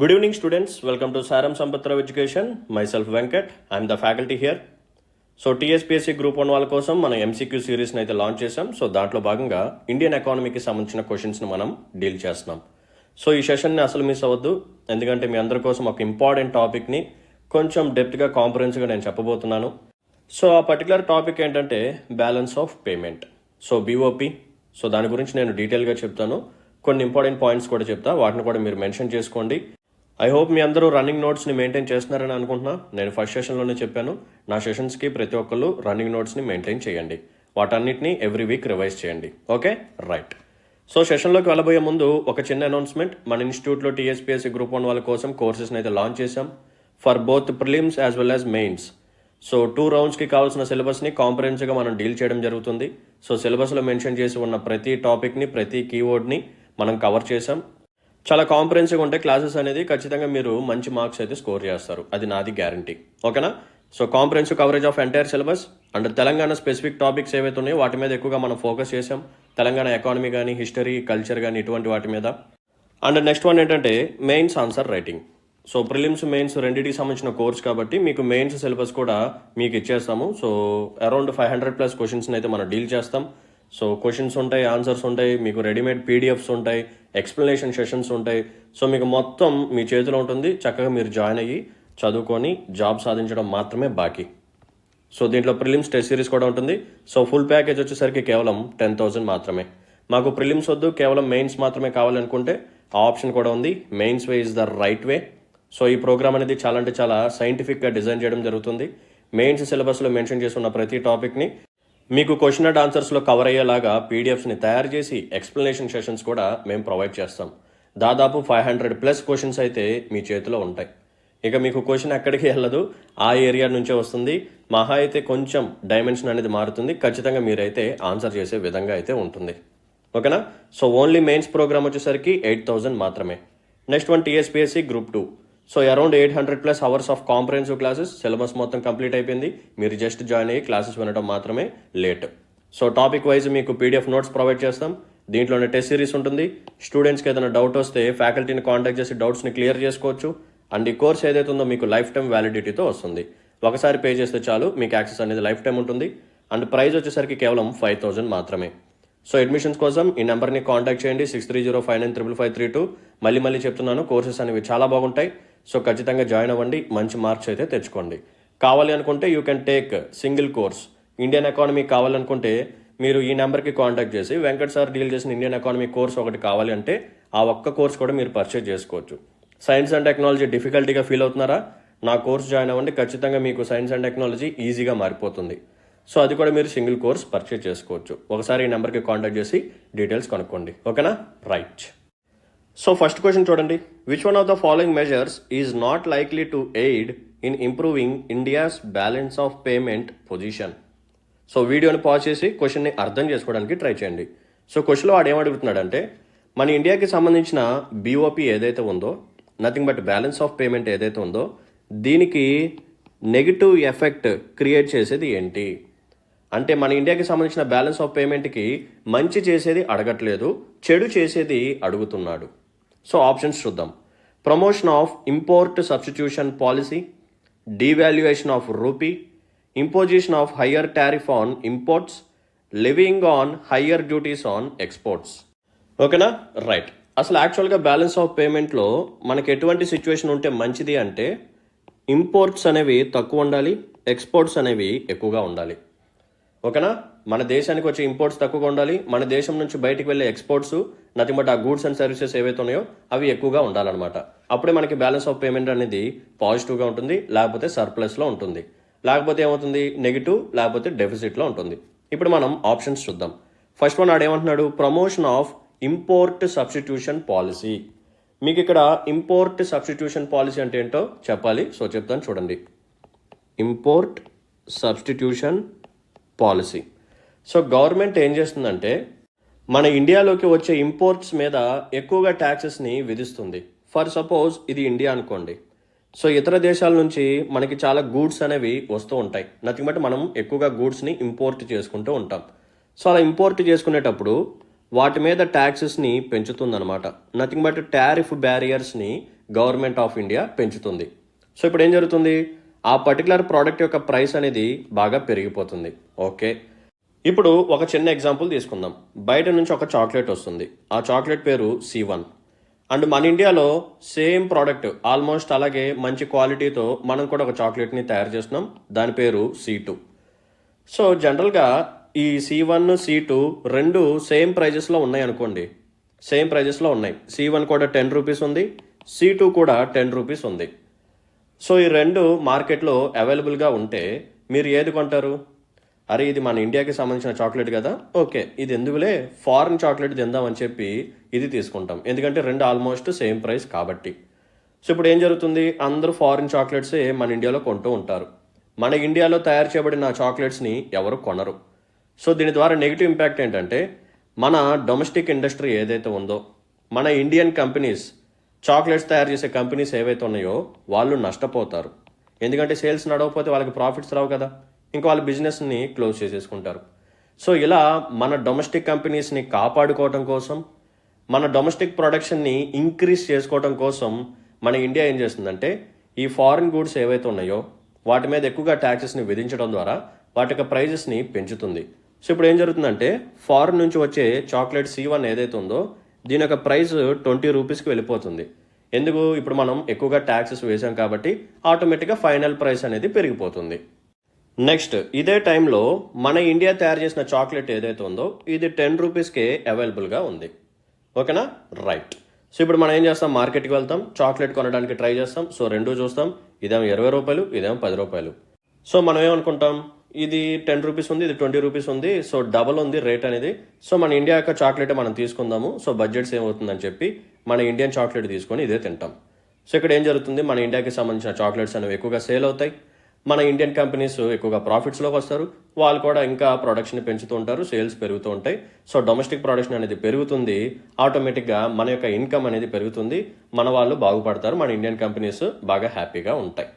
Good evening, students. Welcome to Saram Sampatrav Education. Myself Venkat. I'm the faculty here. So TSPSC group 1 వాళ్ళ కోసం మనం MCQ సిరీస్ని అయితే launch చేసాం. So దాంట్లో భాగంగా ఇండియన్ ఎకానమీకి సంబంధించిన క్వశ్చన్స్ని మనం డీల్ చేస్తున్నాం. సో ఈ సెషన్ని అసలు మిస్ అవ్వద్దు, ఎందుకంటే మీ అందరి కోసం ఒక ఇంపార్టెంట్ టాపిక్ని కొంచెం డెప్త్గా కాంప్రహెన్సివ్గా నేను చెప్పబోతున్నాను. సో ఆ పర్టికులర్ టాపిక్ ఏంటంటే balance of payment. So BOP. So దాని గురించి నేను డీటెయిల్గా చెప్తాను. కొన్ని ఇంపార్టెంట్ పాయింట్స్ కూడా చెప్తా, వాటిని కూడా మీరు మెన్షన్ చేసుకోండి. ఐ హోప్ మీ అందరూ రన్నింగ్ నోట్స్ని మెయింటైన్ చేస్తున్నారని అనుకుంటున్నా. నేను ఫస్ట్ సెషన్లోనే చెప్పాను, నా సెషన్స్కి ప్రతి ఒక్కళ్ళు రన్నింగ్ నోట్స్ని మెయింటైన్ చేయండి. వాటన్నిటిని ఎవ్రీ వీక్ రివైజ్ చేయండి. Okay, right. సో సెషన్లోకి వెళ్ళబోయే ముందు ఒక చిన్న అనౌన్స్మెంట్. మన ఇన్స్టిట్యూట్లో టీఎస్పీఎస్సీ గ్రూప్ 1 వాళ్ళ కోసం కోర్సెస్ని అయితే లాంచ్ చేశాం for both prelims as well as mains. So 2 రౌండ్స్కి కావాల్సిన సిలబస్ని కాంప్రహెన్సివ్గా మనం డీల్ చేయడం జరుగుతుంది. సో సిలబస్లో మెన్షన్ చేసి ఉన్న ప్రతి టాపిక్ని, ప్రతి కీవర్డ్ని మనం కవర్ చేసాం. చాలా కాంప్రహెన్సివ్గా ఉంటే క్లాసెస్ అనేది ఖచ్చితంగా మీరు మంచి మార్క్స్ అయితే స్కోర్ చేస్తారు, అది నాది గ్యారంటీ. ఓకేనా? So comprehensive coverage of entire syllabus and Telangana specific topics ఏవైతే ఉన్నాయో వాటి మీద ఎక్కువగా మనం ఫోకస్ చేసాం. తెలంగాణ ఎకానమీ కానీ, హిస్టరీ, కల్చర్ కానీ ఇటువంటి వాటి మీద. అండ్ నెక్స్ట్ వన్ ఏంటంటే mains answer writing. So prelims, mains రెండింటికి సంబంధించిన కోర్స్ కాబట్టి మీకు మెయిన్స్ సిలబస్ కూడా మీకు ఇచ్చేస్తాము. సో అరౌండ్ 500+ క్వశ్చన్స్ని అయితే మనం డీల్ చేస్తాం. సో క్వశ్చన్స్ ఉంటాయి, ఆన్సర్స్ ఉంటాయి, మీకు రెడీమేడ్ పీడిఎఫ్స్ ఉంటాయి, ఎక్స్ప్లెనేషన్ సెషన్స్ ఉంటాయి. సో మీకు మొత్తం మీ చేతిలో ఉంటుంది. చక్కగా మీరు జాయిన్ అయ్యి చదువుకొని జాబ్ సాధించడం మాత్రమే బాకీ. సో దీంట్లో ప్రిలిమ్స్ టెస్ట్ సిరీస్ కూడా ఉంటుంది. సో ఫుల్ ప్యాకేజ్ వచ్చేసరికి కేవలం 10,000 మాత్రమే. మాకు ప్రిలిమ్స్ వద్దు, కేవలం మెయిన్స్ మాత్రమే కావాలనుకుంటే ఆ ఆప్షన్ కూడా ఉంది. Mains way is the right way. So ఈ ప్రోగ్రామ్ అనేది చాలా అంటే చాలా సైంటిఫిక్గా డిజైన్ చేయడం జరుగుతుంది. మెయిన్స్ సిలబస్లో మెన్షన్ చేసి ఉన్న ప్రతి టాపిక్ని మీకు క్వశ్చన్ అండ్ ఆన్సర్స్లో కవర్ అయ్యేలాగా పీడిఎఫ్స్ని తయారు చేసి ఎక్స్ప్లెనేషన్ సెషన్స్ కూడా మేము ప్రొవైడ్ చేస్తాం. దాదాపు 500+ క్వశ్చన్స్ అయితే మీ చేతిలో ఉంటాయి. ఇక మీకు క్వశ్చన్ ఎక్కడికి వెళ్ళదు, ఆ ఏరియా నుంచే వస్తుంది. మహా అయితే కొంచెం డైమెన్షన్ అనేది మారుతుంది. ఖచ్చితంగా మీరైతే ఆన్సర్ చేసే విధంగా అయితే ఉంటుంది. ఓకేనా? సో ఓన్లీ మెయిన్స్ ప్రోగ్రామ్ వచ్చేసరికి 8,000 మాత్రమే. Next one TSPSC group 2. So around 800+ hours of comprehensive classes. Syllabus మొత్తం కంప్లీట్ అయిపోయింది. మీరు జస్ట్ జాయిన్ అయ్యి క్లాసెస్ వినడం మాత్రమే లేట్. సో టాపిక్ వైజ్ మీకు పీడిఎఫ్ నోట్స్ ప్రొవైడ్ చేస్తాం. దీంట్లోనే టెస్ట్ సిరీస్ ఉంటుంది. స్టూడెంట్స్కి ఏదైనా డౌట్ వస్తే ఫ్యాకల్టీని కాంటాక్ట్ చేసి డౌట్స్ని క్లియర్ చేసుకోవచ్చు. అండ్ ఈ కోర్స్ ఏదైతే ఉందో మీకు లైఫ్ టైం వ్యాలిడిటీతో వస్తుంది. ఒకసారి పే చేస్తే చాలు, మీకు యాక్సెస్ అనేది లైఫ్ టైం ఉంటుంది. అండ్ ప్రైస్ వచ్చేసరికి కేవలం 5,000 మాత్రమే. సో అడ్మిషన్స్ కోసం ఈ నెంబర్ని కాంటాక్ట్ చేయండి, 6305955532. మళ్ళీ చెప్తున్నాను, కోర్సెస్ అనేవి చాలా బాగుంటాయి. సో ఖచ్చితంగా జాయిన్ అవ్వండి, మంచి మార్క్స్ అయితే తెచ్చుకోండి. కావాలి అనుకుంటే you can take single course. Indian economy కావాలనుకుంటే మీరు ఈ నెంబర్కి కాంటాక్ట్ చేసి వెంకట్ సార్ డీల్ చేసిన ఇండియన్ ఎకానమీ కోర్స్ ఒకటి కావాలి అంటే ఆ ఒక్క కోర్స్ కూడా మీరు పర్చేజ్ చేసుకోవచ్చు. సైన్స్ అండ్ టెక్నాలజీ డిఫికల్టీగా ఫీల్ అవుతున్నారా? నా కోర్స్ జాయిన్ అవ్వండి, ఖచ్చితంగా మీకు సైన్స్ అండ్ టెక్నాలజీ ఈజీగా మారిపోతుంది. సో అది కూడా మీరు సింగిల్ కోర్స్ పర్చేజ్ చేసుకోవచ్చు. ఒకసారి ఈ నెంబర్కి కాంటాక్ట్ చేసి డీటెయిల్స్ కనుక్కోండి. ఓకేనా? రైట్. సో ఫస్ట్ క్వశ్చన్ చూడండి. Which one of the following measures is not likely to aid in improving India's balance of payment position? So వీడియోని పాజ్ చేసి క్వశ్చన్ని అర్థం చేసుకోవడానికి ట్రై చేయండి. సో క్వశ్చన్లో వాడు ఏమడుగుతున్నాడంటే, మన ఇండియాకి సంబంధించిన బీఓపీ ఏదైతే ఉందో, nothing but balance of payment ఏదైతే ఉందో, దీనికి నెగిటివ్ ఎఫెక్ట్ క్రియేట్ చేసేది ఏంటి అంటే, మన ఇండియాకి సంబంధించిన బ్యాలెన్స్ ఆఫ్ పేమెంట్కి మంచి చేసేది అడగట్లేదు, చెడు చేసేది అడుగుతున్నాడు. సో ఆప్షన్స్ చూద్దాం. Promotion of import substitution policy, devaluation of rupee, imposition of higher tariff on imports, levying on higher duties on exports. ఓకేనా? రైట్. అసలు యాక్చువల్గా బ్యాలెన్స్ ఆఫ్ పేమెంట్లో మనకి ఎటువంటి సిచ్యువేషన్ ఉంటే మంచిది అంటే, ఇంపోర్ట్స్ అనేవి తక్కువ ఉండాలి, ఎక్స్పోర్ట్స్ అనేవి ఎక్కువగా ఉండాలి. ఓకేనా? మన దేశానికి వచ్చే ఇంపోర్ట్స్ తక్కువగా ఉండాలి, మన దేశం నుంచి బయటికి వెళ్ళే ఎక్స్పోర్ట్స్, నథింగ్ బట్ ఆ గూడ్స్ అండ్ సర్వీసెస్ ఏవైతే ఉన్నాయో అవి ఎక్కువగా ఉండాలన్నమాట. అప్పుడే మనకి బ్యాలెన్స్ ఆఫ్ పేమెంట్ అనేది పాజిటివ్గా ఉంటుంది, లేకపోతే సర్ప్లస్లో ఉంటుంది, లేకపోతే ఏమవుతుంది నెగిటివ్, లేకపోతే డెఫిసిట్లో ఉంటుంది. ఇప్పుడు మనం ఆప్షన్స్ చూద్దాం. ఫస్ట్ వన్ ఆడేమంటున్నాడు, promotion of import substitution policy. మీకు ఇక్కడ ఇంపోర్ట్ సబ్స్టిట్యూషన్ పాలసీ అంటే ఏంటో చెప్పాలి. సో చెప్తాను చూడండి. Import substitution policy. So government ఏం చేస్తుందంటే, మన ఇండియాలోకి వచ్చే ఇంపోర్ట్స్ మీద ఎక్కువగా ట్యాక్సెస్ని విధిస్తుంది. ఫర్ సపోజ్ ఇది ఇండియా అనుకోండి. సో ఇతర దేశాల నుంచి మనకి చాలా గూడ్స్ అనేవి వస్తూ ఉంటాయి. నథింగ్ బట్ మనం ఎక్కువగా గూడ్స్ని ఇంపోర్ట్ చేసుకుంటూ ఉంటాం. సో అలా ఇంపోర్ట్ చేసుకునేటప్పుడు వాటి మీద ట్యాక్సెస్ని పెంచుతుందన్నమాట. నథింగ్ బట్ టారిఫ్ బ్యారియర్స్ని గవర్నమెంట్ ఆఫ్ ఇండియా పెంచుతుంది. సో ఇప్పుడు ఏం జరుగుతుంది, ఆ పర్టికులర్ ప్రోడక్ట్ యొక్క ప్రైస్ అనేది బాగా పెరిగిపోతుంది. ఓకే, ఇప్పుడు ఒక చిన్న ఎగ్జాంపుల్ తీసుకుందాం. బయట నుంచి ఒక చాక్లెట్ వస్తుంది, ఆ చాక్లెట్ పేరు C1. అండ్ మన ఇండియాలో సేమ్ ప్రోడక్ట్ ఆల్మోస్ట్ అలాగే మంచి క్వాలిటీతో మనం కూడా ఒక చాక్లెట్ని తయారు చేస్తున్నాం, దాని పేరు C2. సో జనరల్గా ఈ C1 C2 రెండు సేమ్ ప్రైజెస్లో ఉన్నాయి అనుకోండి, సేమ్ ప్రైజెస్లో ఉన్నాయి. C1 కూడా 10 రూపీస్ ఉంది, C2 కూడా 10 రూపీస్ ఉంది. సో ఈ రెండు మార్కెట్లో అవైలబుల్గా ఉంటే మీరు ఏది కొంటారు? అరే ఇది మన ఇండియాకి సంబంధించిన చాక్లెట్ కదా, ఓకే ఇది ఎందుకులే ఫారిన్ చాక్లెట్ తిందామని చెప్పి ఇది తీసుకుంటాం, ఎందుకంటే రెండు ఆల్మోస్ట్ సేమ్ ప్రైస్ కాబట్టి. సో ఇప్పుడు ఏం జరుగుతుంది, అందరూ ఫారిన్ చాక్లెట్సే మన ఇండియాలో కొంటూ ఉంటారు. మన ఇండియాలో తయారు చేయబడిన చాక్లెట్స్ని ఎవరు కొనరు. సో దీని ద్వారా నెగిటివ్ ఇంపాక్ట్ ఏంటంటే మన డొమెస్టిక్ ఇండస్ట్రీ ఏదైతే ఉందో, మన ఇండియన్ కంపెనీస్ చాక్లెట్స్ తయారు చేసే కంపెనీస్ ఏవైతే ఉన్నాయో వాళ్ళు నష్టపోతారు. ఎందుకంటే సేల్స్ నడవకపోతే వాళ్ళకి ప్రాఫిట్స్ రావు కదా, ఇంకా వాళ్ళ బిజినెస్ని క్లోజ్ చేసేసుకుంటారు. సో ఇలా మన డొమెస్టిక్ కంపెనీస్ని కాపాడుకోవడం కోసం, మన డొమెస్టిక్ ప్రొడక్షన్ని ఇంక్రీజ్ చేసుకోవడం కోసం మన ఇండియా ఏం చేస్తుందంటే ఈ ఫారిన్ గూడ్స్ ఏవైతే ఉన్నాయో వాటి మీద ఎక్కువగా ట్యాక్సెస్ని విధించడం ద్వారా వాటి యొక్క ప్రైజెస్ని పెంచుతుంది. సో ఇప్పుడు ఏం జరుగుతుందంటే ఫారిన్ నుంచి వచ్చే చాక్లెట్ C1 ఏదైతే ఉందో దీని యొక్క ప్రైస్ 20 రూపీస్కి వెళ్ళిపోతుంది. ఎందుకు, ఇప్పుడు మనం ఎక్కువగా ట్యాక్సెస్ వేసాం కాబట్టి ఆటోమేటిక్గా ఫైనల్ ప్రైస్ అనేది పెరిగిపోతుంది. నెక్స్ట్ ఇదే టైంలో మన ఇండియా తయారు చేసిన చాక్లెట్ ఏదైతే ఉందో ఇది 10 రూపీస్కే అవైలబుల్గా ఉంది. ఓకేనా, రైట్. సో ఇప్పుడు మనం ఏం చేస్తాం, మార్కెట్కి వెళ్తాం, చాక్లెట్ కొనడానికి ట్రై చేస్తాం. సో రెండు చూస్తాం, ఇదేమో 20 రూపాయలు, ఇదేమో 10 రూపాయలు. సో మనం ఏమనుకుంటాం, ఇది 10 రూపీస్ ఉంది, ఇది 20 రూపీస్ ఉంది, సో డబల్ ఉంది రేట్ అనేది. సో మన ఇండియా యొక్క చాక్లెట్ మనం తీసుకుందాము, సో బడ్జెట్స్ ఏమవుతుందని చెప్పి మన ఇండియన్ చాక్లెట్ తీసుకొని ఇదే తింటాం. సో ఇక్కడ ఏం జరుగుతుంది, మన ఇండియాకి సంబంధించిన చాక్లెట్స్ అనేవి ఎక్కువగా సేల్ అవుతాయి, మన ఇండియన్ కంపెనీస్ ఎక్కువగా ప్రాఫిట్స్లోకి వస్తారు, వాళ్ళు కూడా ఇంకా ప్రొడక్షన్ పెంచుతూ ఉంటారు, సేల్స్ పెరుగుతూ ఉంటాయి. సో డొమెస్టిక్ ప్రొడక్షన్ అనేది పెరుగుతుంది, ఆటోమేటిక్గా మన యొక్క ఇన్కమ్ అనేది పెరుగుతుంది, మన వాళ్ళు బాగుపడతారు, మన ఇండియన్ కంపెనీస్ బాగా హ్యాపీగా ఉంటాయి.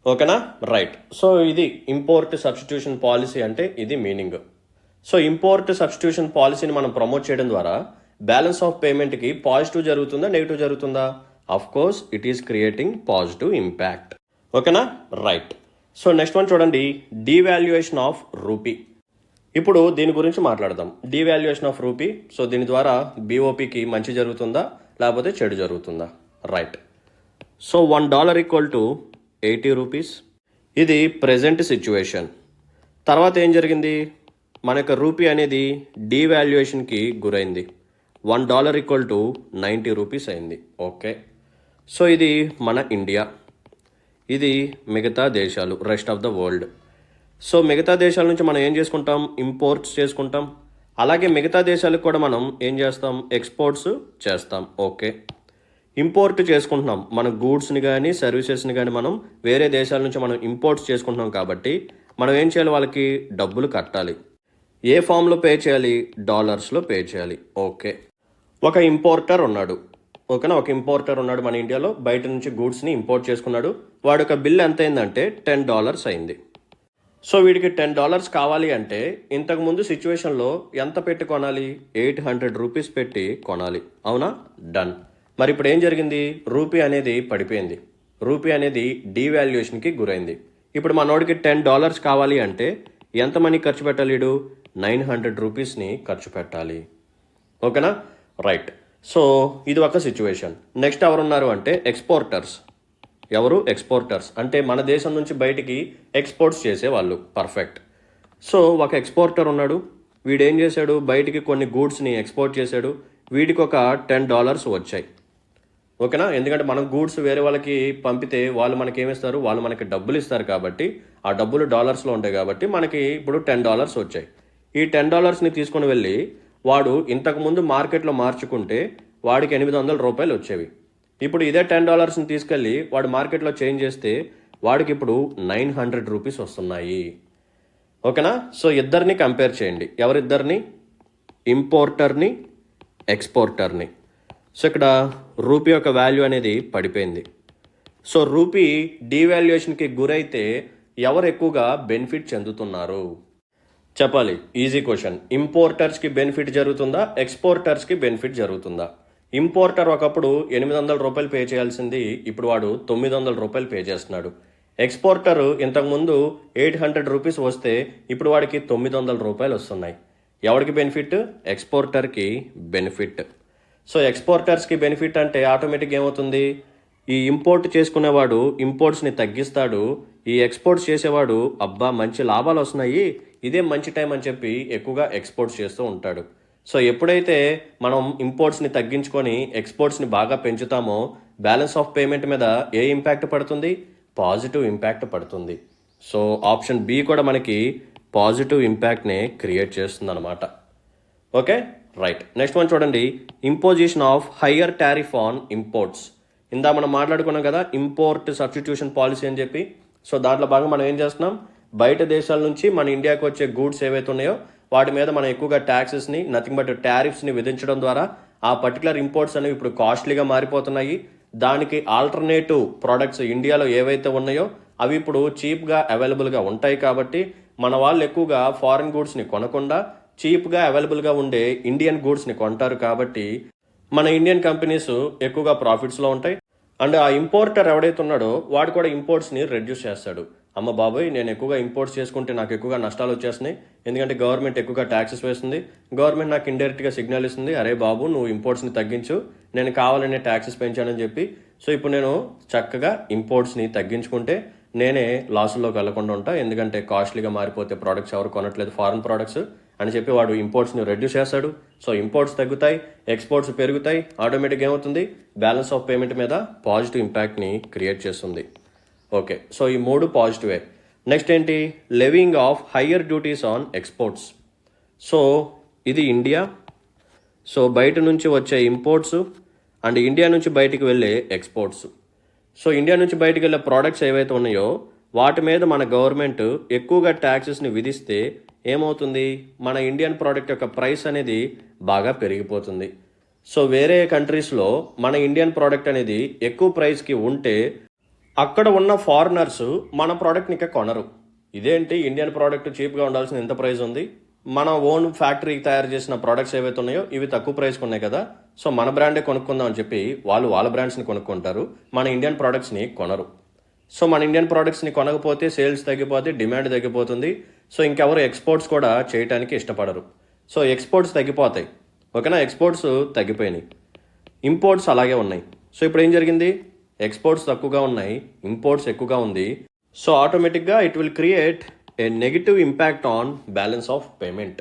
ఓకేనా, రైట్. సో ఇది ఇంపోర్ట్ సబ్స్టిట్యూషన్ పాలసీ అంటే ఇది మీనింగ్. సో ఇంపోర్ట్ సబ్స్టిట్యూషన్ పాలసీని మనం ప్రమోట్ చేయడం ద్వారా బ్యాలెన్స్ ఆఫ్ పేమెంట్కి పాజిటివ్ జరుగుతుందా నెగిటివ్ జరుగుతుందా? Of course it is creating positive impact. ఓకేనా, రైట్. సో నెక్స్ట్ వన్ చూడండి, డీవాల్యుయేషన్ ఆఫ్ రూపీ. ఇప్పుడు దీని గురించి మాట్లాడదాం, డీవాల్యుయేషన్ ఆఫ్ రూపీ. సో దీని ద్వారా బీఓపీకి మంచి జరుగుతుందా లేకపోతే చెడు జరుగుతుందా? Right. So $1 equal to 80 rupees, ఇది ప్రెజెంట్ సిచ్యువేషన్. తర్వాత ఏం జరిగింది, మన యొక్క రూపీ అనేది డీవాల్యుయేషన్కి గురైంది, $1 ఈక్వల్ టు 90 రూపీస్ అయింది. ఓకే, సో ఇది మన ఇండియా, ఇది మిగతా దేశాలు, rest of the world. So మిగతా దేశాల నుంచి మనం ఏం చేసుకుంటాం, ఇంపోర్ట్స్ చేసుకుంటాం, అలాగే మిగతా దేశాలకు కూడా మనం ఏం చేస్తాం, ఎక్స్పోర్ట్స్ చేస్తాం. ఓకే, ఇంపోర్ట్ చేసుకుంటున్నాం, మన గూడ్స్ని కానీ సర్వీసెస్ని కానీ మనం వేరే దేశాల నుంచి మనం ఇంపోర్ట్స్ చేసుకుంటున్నాం కాబట్టి మనం ఏం చేయాలి, వాళ్ళకి డబ్బులు కట్టాలి. ఏ ఫామ్లో పే చేయాలి, డాలర్స్లో పే చేయాలి. ఓకే, ఒక ఇంపోర్టర్ ఉన్నాడు, ఓకేనా, ఒక ఇంపోర్టర్ ఉన్నాడు మన ఇండియాలో, బయట నుంచి గూడ్స్ని ఇంపోర్ట్ చేసుకున్నాడు, వాడి యొక్క బిల్ ఎంత అయిందంటే $10 అయింది. సో వీడికి $10 కావాలి అంటే ఇంతకుముందు సిచ్యువేషన్లో ఎంత పెట్టి కొనాలి, 800 రూపీస్ పెట్టి కొనాలి, అవునా, డన్. మరి ఇప్పుడు ఏం జరిగింది, రూపీ అనేది పడిపోయింది, రూపీ అనేది డీవాల్యుయేషన్కి గురైంది. ఇప్పుడు మనోడికి $10 కావాలి అంటే ఎంత మనీ ఖర్చు పెట్టాలి, 900 రూపీస్ని ఖర్చు పెట్టాలి. ఓకేనా, రైట్. సో ఇది ఒక సిచ్యువేషన్. నెక్స్ట్ ఎవరున్నారు అంటే ఎక్స్పోర్టర్స్. ఎవరు, ఎక్స్పోర్టర్స్ అంటే మన దేశం నుంచి బయటికి ఎక్స్పోర్ట్స్ చేసేవాళ్ళు. పర్ఫెక్ట్. సో ఒక ఎక్స్పోర్టర్ ఉన్నాడు, వీడు ఏం చేశాడు, బయటికి కొన్ని గూడ్స్ని ఎక్స్పోర్ట్ చేశాడు, వీడికి ఒక $10 వచ్చాయి. ఓకేనా, ఎందుకంటే మనం గూడ్స్ వేరే వాళ్ళకి పంపితే వాళ్ళు మనకి ఏమిస్తారు, వాళ్ళు మనకి డబ్బులు ఇస్తారు కాబట్టి ఆ డబ్బులు డాలర్స్లో ఉంటాయి కాబట్టి మనకి ఇప్పుడు $10 వచ్చాయి. ఈ $10ని తీసుకొని వెళ్ళి వాడు ఇంతకుముందు మార్కెట్లో మార్చుకుంటే వాడికి 800 రూపాయలు వచ్చేవి. ఇప్పుడు ఇదే $10ని తీసుకెళ్ళి వాడు మార్కెట్లో చేంజ్ చేస్తే వాడికి ఇప్పుడు 900 రూపీస్ వస్తున్నాయి. ఓకేనా, సో ఇద్దరిని కంపేర్ చేయండి, ఎవరిద్దరిని, ఇంపోర్టర్ని ఎక్స్పోర్టర్ని. సో ఇక్కడ రూపీ యొక్క వాల్యూ అనేది పడిపోయింది. సో రూపీ డీవాల్యుయేషన్కి గురైతే ఎవరు ఎక్కువగా బెనిఫిట్ చెందుతున్నారు చెప్పాలి. Easy question. ఇంపోర్టర్స్కి బెనిఫిట్ జరుగుతుందా, ఎక్స్పోర్టర్స్కి బెనిఫిట్ జరుగుతుందా? ఇంపోర్టర్ ఒకప్పుడు ₹800 పే చేయాల్సింది ఇప్పుడు వాడు ₹900 పే చేస్తున్నాడు. ఎక్స్పోర్టర్ ఇంతకుముందు ₹800 వస్తే ఇప్పుడు వాడికి ₹900 వస్తున్నాయి. ఎవరికి బెనిఫిట్? ఎక్స్పోర్టర్కి బెనిఫిట్. సో ఎక్స్పోర్టర్స్కి బెనిఫిట్ అంటే ఆటోమేటిక్గా ఏమవుతుంది? ఈ ఇంపోర్ట్ చేసుకునేవాడు ఇంపోర్ట్స్ని తగ్గిస్తాడు. ఈ ఎక్స్పోర్ట్స్ చేసేవాడు అబ్బా మంచి లాభాలు వస్తున్నాయి, ఇదే మంచి టైం అని చెప్పి ఎక్కువగా ఎక్స్పోర్ట్స్ చేస్తూ ఉంటాడు. సో ఎప్పుడైతే మనం ఇంపోర్ట్స్ని తగ్గించుకొని ఎక్స్పోర్ట్స్ని బాగా పెంచుతామో బ్యాలెన్స్ ఆఫ్ పేమెంట్ మీద ఏ ఇంపాక్ట్ పడుతుంది? పాజిటివ్ ఇంపాక్ట్ పడుతుంది. సో ఆప్షన్ బి కూడా మనకి పాజిటివ్ ఇంపాక్ట్ని క్రియేట్ చేస్తుంది అనమాట. Okay, right. నెక్స్ట్ వన్ చూడండి, imposition of higher tariff on imports. ఇందా మనం మాట్లాడుకున్నాం కదా ఇంపోర్ట్ సబ్స్టిట్యూషన్ పాలసీ అని చెప్పి. సో దాంట్లో భాగంగా మనం ఏం చేస్తున్నాం, బయట దేశాల నుంచి మన ఇండియాకి వచ్చే గూడ్స్ ఏవైతే ఉన్నాయో వాటి మీద మనం ఎక్కువగా ట్యాక్సెస్ని నథింగ్ బట్ టారిఫ్స్ని విధించడం ద్వారా ఆ పర్టికులర్ ఇంపోర్ట్స్ అనేవి ఇప్పుడు కాస్ట్లీగా మారిపోతున్నాయి. దానికి ఆల్టర్నేటివ్ ప్రోడక్ట్స్ ఇండియాలో ఏవైతే ఉన్నాయో అవి ఇప్పుడు చీప్గా అవైలబుల్గా ఉంటాయి. కాబట్టి మన వాళ్ళు ఎక్కువగా ఫారిన్ గూడ్స్ని కొనకుండా చీప్గా అవైలబుల్గా ఉండే ఇండియన్ గూడ్స్ని కొంటారు. కాబట్టి మన ఇండియన్ కంపెనీస్ ఎక్కువగా ప్రాఫిట్స్లో ఉంటాయి. అండ్ ఆ ఇంపోర్టర్ ఎవడైతే ఉన్నాడో వాడు కూడా ఇంపోర్ట్స్ని రెడ్యూస్ చేస్తాడు. అమ్మ బాబోయ్, నేను ఎక్కువగా ఇంపోర్ట్స్ చేసుకుంటే నాకు ఎక్కువగా నష్టాలు వచ్చేస్తున్నాయి, ఎందుకంటే గవర్నమెంట్ ఎక్కువగా ట్యాక్సెస్ వేస్తుంది. గవర్నమెంట్ నాకు ఇండైరెక్ట్గా సిగ్నల్ ఇస్తుంది, అరే బాబు నువ్వు ఇంపోర్ట్స్ని తగ్గించు, నేను కావాలనే ట్యాక్సెస్ పెంచానని చెప్పి. సో ఇప్పుడు నేను చక్కగా ఇంపోర్ట్స్ని తగ్గించుకుంటే నేనే లాసుల్లోకి వెళ్లకుండా ఉంటా, ఎందుకంటే కాస్ట్లీగా మారిపోతే ప్రోడక్ట్స్ ఎవరు కొనట్లేదు ఫారెన్ ప్రోడక్ట్స్ అని చెప్పి వాడు ఇంపోర్ట్స్ని రెడ్యూస్ చేస్తాడు. సో ఇంపోర్ట్స్ తగ్గుతాయి, ఎక్స్పోర్ట్స్ పెరుగుతాయి, ఆటోమేటిక్గా ఏమవుతుంది? బ్యాలెన్స్ ఆఫ్ పేమెంట్ మీద పాజిటివ్ ఇంపాక్ట్ని క్రియేట్ చేస్తుంది. ఓకే, సో ఈ మూడు పాజిటివే. నెక్స్ట్ ఏంటి? Levying of higher duties on exports. So ఇది ఇండియా. సో బయట నుంచి వచ్చే ఇంపోర్ట్స్ అండ్ ఇండియా నుంచి బయటికి వెళ్ళే ఎక్స్పోర్ట్స్. సో ఇండియా నుంచి బయటికి వెళ్ళే ప్రోడక్ట్స్ ఏవైతే ఉన్నాయో వాటి మీద మన గవర్నమెంట్ ఎక్కువగా ట్యాక్సెస్ని విధిస్తే ఏమవుతుంది? మన ఇండియన్ ప్రోడక్ట్ యొక్క ప్రైస్ అనేది బాగా పెరిగిపోతుంది. సో వేరే కంట్రీస్లో మన ఇండియన్ ప్రోడక్ట్ అనేది ఎక్కువ ప్రైస్కి ఉంటే అక్కడ ఉన్న ఫారినర్స్ మన ప్రోడక్ట్ని ఇంకా కొనరు. ఇదేంటి ఇండియన్ ప్రోడక్ట్ చీప్గా ఉండాల్సిన ఎంత ప్రైస్ ఉంది, మన ఓన్ ఫ్యాక్టరీకి తయారు చేసిన ప్రోడక్ట్స్ ఏవైతే ఉన్నాయో ఇవి తక్కువ ప్రైస్కి ఉన్నాయి కదా, సో మన బ్రాండే కొనుక్కుందాం అని చెప్పి వాళ్ళు వాళ్ళ బ్రాండ్స్ని కొనుక్కుంటారు, మన ఇండియన్ ప్రోడక్ట్స్ని కొనరు. సో మన ఇండియన్ ప్రోడక్ట్స్ని కొనకపోతే సేల్స్ తగ్గిపోతే డిమాండ్ తగ్గిపోతుంది. సో ఇంకెవరు ఎక్స్పోర్ట్స్ కూడా చేయడానికి ఇష్టపడరు. సో ఎక్స్పోర్ట్స్ తగ్గిపోతాయి. ఓకేనా, ఎక్స్పోర్ట్స్ తగ్గిపోయినాయి, ఇంపోర్ట్స్ అలాగే ఉన్నాయి. సో ఇప్పుడు ఏం జరిగింది? ఎక్స్పోర్ట్స్ తక్కువగా ఉన్నాయి, ఇంపోర్ట్స్ ఎక్కువగా ఉంది. సో ఆటోమేటిక్గా it will create a negative impact on balance of payment.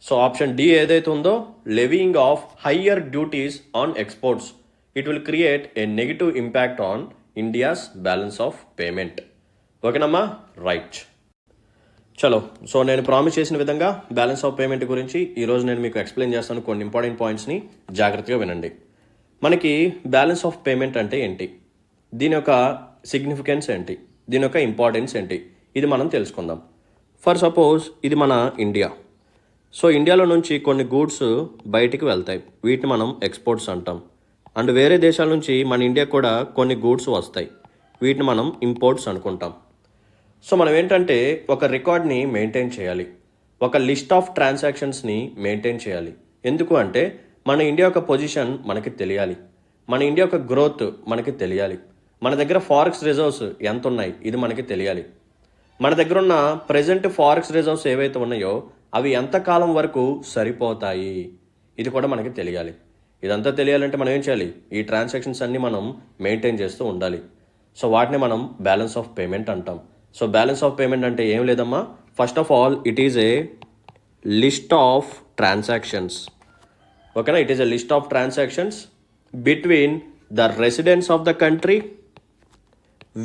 So option D ఏదైతే ఉందో, levying of higher duties on exports, it will create a negative impact on India's balance of payment. ఓకేనమ్మా, right. చలో, so నేను promise చేసిన విధంగా balance of payment గురించి ఈరోజు నేను మీకు ఎక్స్ప్లెయిన్ చేస్తాను. కొన్ని ఇంపార్టెంట్ పాయింట్స్ని జాగ్రత్తగా వినండి. మనకి బ్యాలెన్స్ ఆఫ్ పేమెంట్ అంటే ఏంటి, దీని యొక్క సిగ్నిఫికెన్స్ ఏంటి, దీని యొక్క ఇంపార్టెన్స్ ఏంటి, ఇది మనం తెలుసుకుందాం. ఫర్ సపోజ్ ఇది మన ఇండియా. సో ఇండియాలో నుంచి కొన్ని గూడ్స్ బయటికి వెళ్తాయి, వీటిని మనం ఎక్స్పోర్ట్స్ అంటాం. అండ్ వేరే దేశాల నుంచి మన ఇండియా కూడా కొన్ని గూడ్స్ వస్తాయి, వీటిని మనం ఇంపోర్ట్స్ అనుకుంటాం. సో మనం ఏంటంటే ఒక రికార్డ్ని మెయింటైన్ చేయాలి, ఒక లిస్ట్ ఆఫ్ ట్రాన్సాక్షన్స్ని మెయింటైన్ చేయాలి. ఎందుకు అంటే మన ఇండియా యొక్క పొజిషన్ మనకి తెలియాలి, మన ఇండియా యొక్క గ్రోత్ మనకి తెలియాలి, మన దగ్గర ఫారెక్స్ రిజర్వ్స్ ఎంత ఉన్నాయి ఇది మనకి తెలియాలి, మన దగ్గర ఉన్న ప్రెజెంట్ ఫారెక్స్ రిజర్వ్స్ ఏవైతే ఉన్నాయో అవి ఎంతకాలం వరకు సరిపోతాయి ఇది కూడా మనకి తెలియాలి. ఇదంతా తెలియాలంటే మనం ఏం చేయాలి? ఈ ట్రాన్సాక్షన్స్ అన్నీ మనం మెయింటైన్ చేస్తూ ఉండాలి. సో వాటిని మనం బ్యాలెన్స్ ఆఫ్ పేమెంట్ అంటాం. సో బ్యాలెన్స్ ఆఫ్ పేమెంట్ అంటే ఏం లేదమ్మా, first of all it is a list of transactions. ఓకేనా, it is a list of transactions between the residents of the country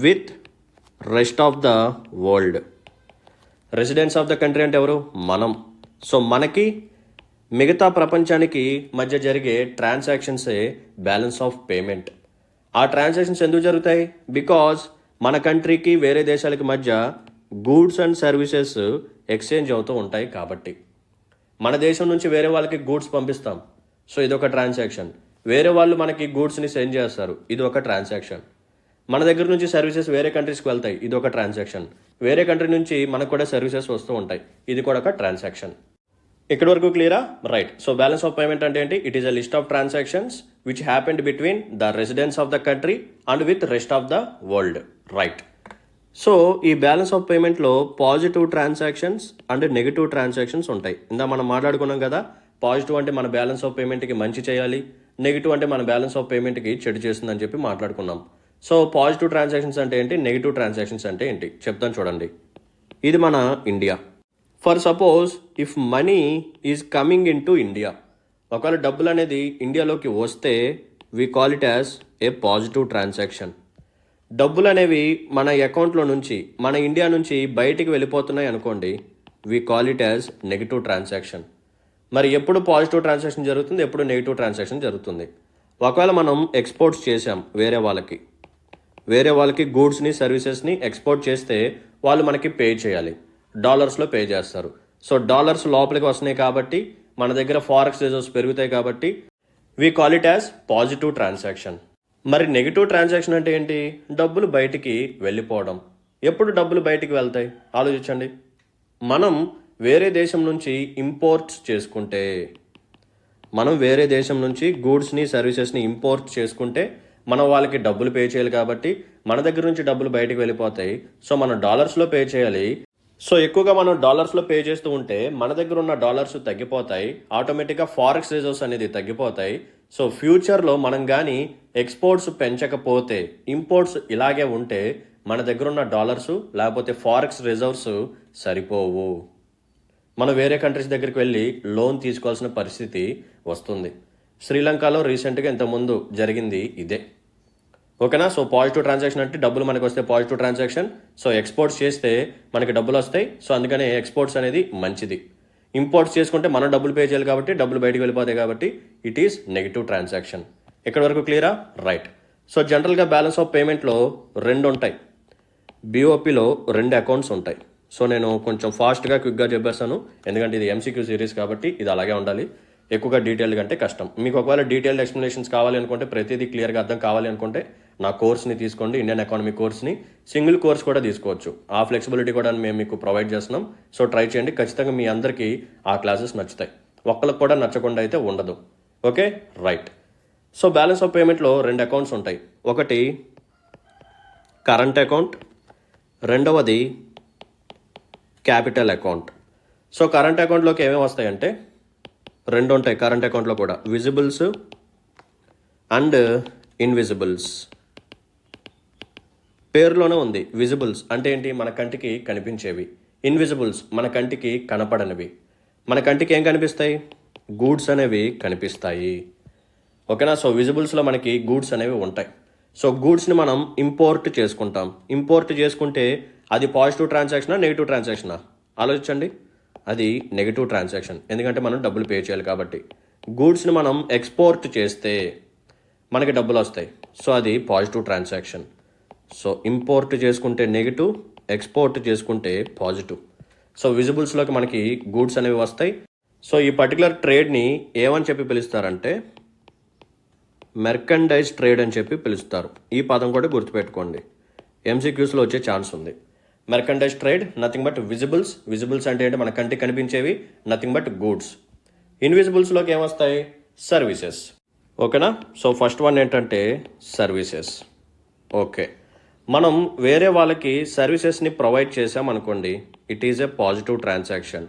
with rest of the world. Residents of the country అంటే ఎవరు? మనం. So మనకి మిగతా ప్రపంచానికి మధ్య జరిగే ట్రాన్సాక్షన్సే బ్యాలెన్స్ ఆఫ్ పేమెంట్. ఆ ట్రాన్సాక్షన్స్ ఎందుకు జరుగుతాయి? బికాజ్ మన కంట్రీకి వేరే దేశాలకి మధ్య గూడ్స్ అండ్ సర్వీసెస్ ఎక్స్చేంజ్ అవుతూ ఉంటాయి. కాబట్టి మన దేశం నుంచి వేరే వాళ్ళకి గూడ్స్ పంపిస్తాం, సో ఇదొక ట్రాన్సాక్షన్. వేరే వాళ్ళు మనకి గూడ్స్ని సెండ్ చేస్తారు, ఇది ఒక ట్రాన్సాక్షన్. మన దగ్గర నుంచి సర్వీసెస్ వేరే కంట్రీస్కి వెళ్తాయి, ఇది ఒక ట్రాన్సాక్షన్. వేరే కంట్రీ నుంచి మనకు కూడా సర్వీసెస్ వస్తూ ఉంటాయి, ఇది కూడా ఒక ట్రాన్సాక్షన్. ఇక్కడ వరకు క్లియరా? Right. So balance of payment అంటే ఏంటి? It is a list of transactions which happened between the residents of the country and with rest of the world, right. So ఈ బ్యాలెన్స్ ఆఫ్ పేమెంట్లో positive transactions and negative transactions ఉంటాయి. ఇందా మనం మాట్లాడుకున్నాం కదా, positive అంటే మన బ్యాలెన్స్ ఆఫ్ పేమెంట్కి మంచి చేయాలి, నెగిటివ్ అంటే మన బ్యాలెన్స్ ఆఫ్ పేమెంట్కి చెడు చేస్తుందని చెప్పి మాట్లాడుకున్నాం. సో పాజిటివ్ ట్రాన్సాక్షన్స్ అంటే ఏంటి, నెగిటివ్ ట్రాన్సాక్షన్స్ అంటే ఏంటి చెప్తాను చూడండి. ఇది మన India. For suppose if money is coming into India, ఒకవేళ డబ్బులు అనేది ఇండియాలోకి వస్తే we call it as a positive transaction. డబ్బులు అనేవి మన అకౌంట్లో నుంచి, మన ఇండియా నుంచి బయటికి వెళ్ళిపోతున్నాయి అనుకోండి, we call it as negative transaction. మరి ఎప్పుడు పాజిటివ్ ట్రాన్సాక్షన్ జరుగుతుంది, ఎప్పుడు నెగిటివ్ ట్రాన్సాక్షన్ జరుగుతుంది? ఒకవేళ మనం ఎక్స్పోర్ట్స్ చేసాం వేరే వాళ్ళకి గూడ్స్ని సర్వీసెస్ని ఎక్స్పోర్ట్ చేస్తే వాళ్ళు మనకి పే చేయాలి, డాలర్స్లో పే చేస్తారు. సో డాలర్స్ లోపలికి వస్తున్నాయి కాబట్టి మన దగ్గర ఫారెక్స్ రిజర్వ్స్ పెరుగుతాయి కాబట్టి we call it as positive transaction. మరి నెగిటివ్ ట్రాన్సాక్షన్ అంటే ఏంటి, డబ్బులు బయటికి వెళ్ళిపోవడం. ఎప్పుడు డబ్బులు బయటికి వెళ్తాయి ఆలోచించండి. మనం వేరే దేశం నుంచి ఇంపోర్ట్స్ చేసుకుంటే, మనం వేరే దేశం నుంచి గూడ్స్ని సర్వీసెస్ని ఇంపోర్ట్ చేసుకుంటే మనం వాళ్ళకి డబ్బులు పే చేయాలి కాబట్టి మన దగ్గర నుంచి డబ్బులు బయటికి వెళ్ళిపోతాయి. సో మనం డాలర్స్లో పే చేయాలి. సో ఎక్కువగా మనం డాలర్స్లో పే చేస్తూ ఉంటే మన దగ్గర ఉన్న డాలర్స్ తగ్గిపోతాయి, ఆటోమేటిక్గా ఫారెక్స్ రిజర్వ్స్ అనేది తగ్గిపోతాయి. సో ఫ్యూచర్లో మనం కానీ ఎక్స్పోర్ట్స్ పెంచకపోతే, ఇంపోర్ట్స్ ఇలాగే ఉంటే మన దగ్గర ఉన్న డాలర్స్ లేకపోతే ఫారెక్స్ రిజర్వ్స్ సరిపోవు. మనం వేరే కంట్రీస్ దగ్గరికి వెళ్ళి లోన్ తీసుకోవాల్సిన పరిస్థితి వస్తుంది. శ్రీలంకలో రీసెంట్గా ఇంతకుముందు జరిగింది ఇదే, ఓకేనా. సో పాజిటివ్ ట్రాన్సాక్షన్ అంటే డబ్బులు మనకు వస్తే పాజిటివ్ ట్రాన్సాక్షన్. సో ఎక్స్పోర్ట్స్ చేస్తే మనకి డబ్బులు వస్తాయి, సో అందుకనే ఎక్స్పోర్ట్స్ అనేది మంచిది. ఇంపోర్ట్స్ చేసుకుంటే మనం డబ్బులు పే చేయాలి కాబట్టి డబ్బులు బయటికి వెళ్ళిపోతాయి కాబట్టి ఇట్ ఈస్ నెగిటివ్ ట్రాన్సాక్షన్. ఎక్కడి వరకు క్లియరా, రైట్. సో జనరల్గా బ్యాలెన్స్ ఆఫ్ పేమెంట్లో 2 ఉంటాయి. బీఓపీలో 2 అకౌంట్స్ ఉంటాయి. సో నేను కొంచెం ఫాస్ట్గా క్విక్గా చెప్పేస్తాను, ఎందుకంటే ఇది ఎంసీక్యూ సిరీస్ కాబట్టి ఇది అలాగే ఉండాలి. ఎక్కువగా డీటెయిల్గా అంటే కష్టం. మీకు ఒకవేళ డీటెయిల్డ్ ఎక్స్ప్లెనేషన్స్ కావాలి అనుకుంటే, ప్రతిదీ క్లియర్గా అర్థం కావాలి అనుకుంటే నా కోర్స్ని తీసుకోండి, ఇండియన్ ఎకానమీ కోర్స్ని. సింగిల్ కోర్స్ కూడా తీసుకోవచ్చు, ఆ ఫ్లెక్సిబిలిటీ కూడా మేము మీకు ప్రొవైడ్ చేస్తున్నాం. సో ట్రై చేయండి, ఖచ్చితంగా మీ అందరికీ ఆ క్లాసెస్ నచ్చుతాయి. ఒక్కరికి కూడా నచ్చకుండా అయితే ఉండదు, okay, right. So balance of పేమెంట్లో 2 అకౌంట్స్ ఉంటాయి. ఒకటి కరెంట్ అకౌంట్, రెండవది క్యాపిటల్ అకౌంట్. సో కరెంట్ అకౌంట్లోకి ఏమేమి వస్తాయంటే 2 ఉంటాయి. కరెంట్ అకౌంట్లో కూడా విజిబుల్స్ అండ్ ఇన్విజిబుల్స్. పేరులోనే ఉంది. విజిబుల్స్ అంటే ఏంటి, మన కంటికి కనిపించేవి. ఇన్విజిబుల్స్ మన కంటికి కనపడనివి. మన కంటికి ఏం కనిపిస్తాయి, గూడ్స్ అనేవి కనిపిస్తాయి, ఓకేనా. సో విజిబుల్స్లో మనకి గూడ్స్ అనేవి ఉంటాయి. సో గూడ్స్ని మనం ఇంపోర్ట్ చేసుకుంటాం. ఇంపోర్ట్ చేసుకుంటే అది పాజిటివ్ ట్రాన్సాక్షనా నెగిటివ్ ట్రాన్సాక్షనా ఆలోచించండి. అది నెగిటివ్ ట్రాన్సాక్షన్, ఎందుకంటే మనం డబ్బులు పే చేయాలి కాబట్టి. గూడ్స్ని మనం ఎక్స్పోర్ట్ చేస్తే మనకి డబ్బులు వస్తాయి, సో అది పాజిటివ్ ట్రాన్సాక్షన్. సో ఇంపోర్ట్ చేసుకుంటే నెగిటివ్, ఎక్స్పోర్ట్ చేసుకుంటే పాజిటివ్. సో విజిబుల్స్లోకి మనకి గూడ్స్ అనేవి వస్తాయి. సో ఈ పర్టికులర్ ట్రేడ్ని ఏమని చెప్పి పిలుస్తారంటే మెర్కండైజ్ ట్రేడ్ అని చెప్పి పిలుస్తారు. ఈ పదం కూడా గుర్తుపెట్టుకోండి, ఎంసీక్యూస్లో వచ్చే ఛాన్స్ ఉంది. మెర్కండైజ్ ట్రేడ్ నథింగ్ బట్ విజిబుల్స్. విజిబుల్స్ అంటే ఏంటి, మన కంటికి కనిపించేవి, నథింగ్ బట్ గూడ్స్. ఇన్విజిబుల్స్లోకి ఏమొస్తాయి, సర్వీసెస్, ఓకేనా. సో ఫస్ట్ వన్ ఏంటంటే సర్వీసెస్. ఓకే, మనం వేరే వాళ్ళకి సర్వీసెస్ని ప్రొవైడ్ చేసామనుకోండి, it is A positive transaction.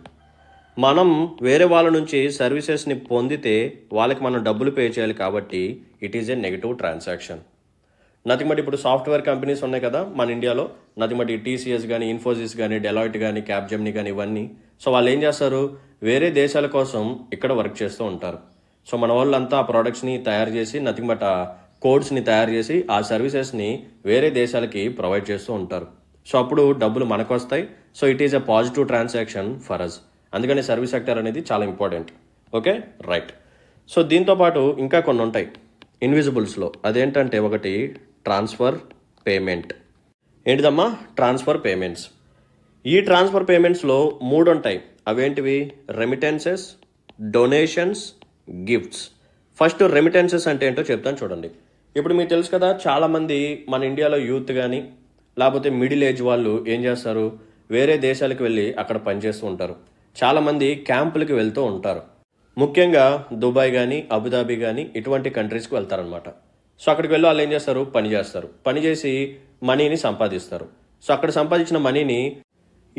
మనం వేరే వాళ్ళ నుంచి సర్వీసెస్ని పొందితే వాళ్ళకి మనం డబ్బులు పే చేయాలి కాబట్టి it is A negative transaction. Nothing but ఇప్పుడు సాఫ్ట్వేర్ కంపెనీస్ ఉన్నాయి కదా మన ఇండియాలో, నథింగ్ బట్ ఈ టీసీఎస్ కానీ, ఇన్ఫోసిస్ కానీ, డెలాయిట్ కానీ, క్యాప్జెమినీ కానీ, ఇవన్నీ. సో వాళ్ళు ఏం చేస్తారు, వేరే దేశాల కోసం ఇక్కడ వర్క్ చేస్తూ ఉంటారు. సో మన వాళ్ళంతా ఆ ప్రోడక్ట్స్ని తయారు చేసి, నథింగ్ బట్ ఆ కోడ్స్ని తయారు చేసి ఆ సర్వీసెస్ని వేరే దేశాలకి ప్రొవైడ్ చేస్తూ ఉంటారు. సో అప్పుడు డబ్బులు మనకు వస్తాయి. So it is a positive transaction for us. అందుకని సర్వీస్ సెక్టర్ అనేది చాలా ఇంపార్టెంట్, ఓకే, రైట్. సో దీంతోపాటు ఇంకా కొన్ని ఉంటాయి ఇన్విజిబుల్స్లో. అదేంటంటే ఒకటి ట్రాన్స్ఫర్ పేమెంట్. ఏంటిదమ్మా, ట్రాన్స్ఫర్ పేమెంట్స్. ఈ ట్రాన్స్ఫర్ పేమెంట్స్లో 3 ఉంటాయి. అవేంటివి, remittances, donations, gifts. First remittances అంటే ఏంటో చెప్తాను చూడండి. ఇప్పుడు మీకు తెలుసు కదా, చాలామంది మన ఇండియాలో యూత్ కానీ లేకపోతే మిడిల్ ఏజ్ వాళ్ళు ఏం చేస్తారు, వేరే దేశాలకు వెళ్ళి అక్కడ పనిచేస్తూ ఉంటారు. చాలామంది క్యాంపులకి వెళ్తూ ఉంటారు. ముఖ్యంగా దుబాయ్ కానీ అబుదాబి కానీ ఇటువంటి కంట్రీస్కి వెళ్తారనమాట. సో అక్కడికి వెళ్ళి వాళ్ళు ఏం చేస్తారు, పని చేస్తారు, పని చేసి మనీని సంపాదిస్తారు. సో అక్కడ సంపాదించిన మనీని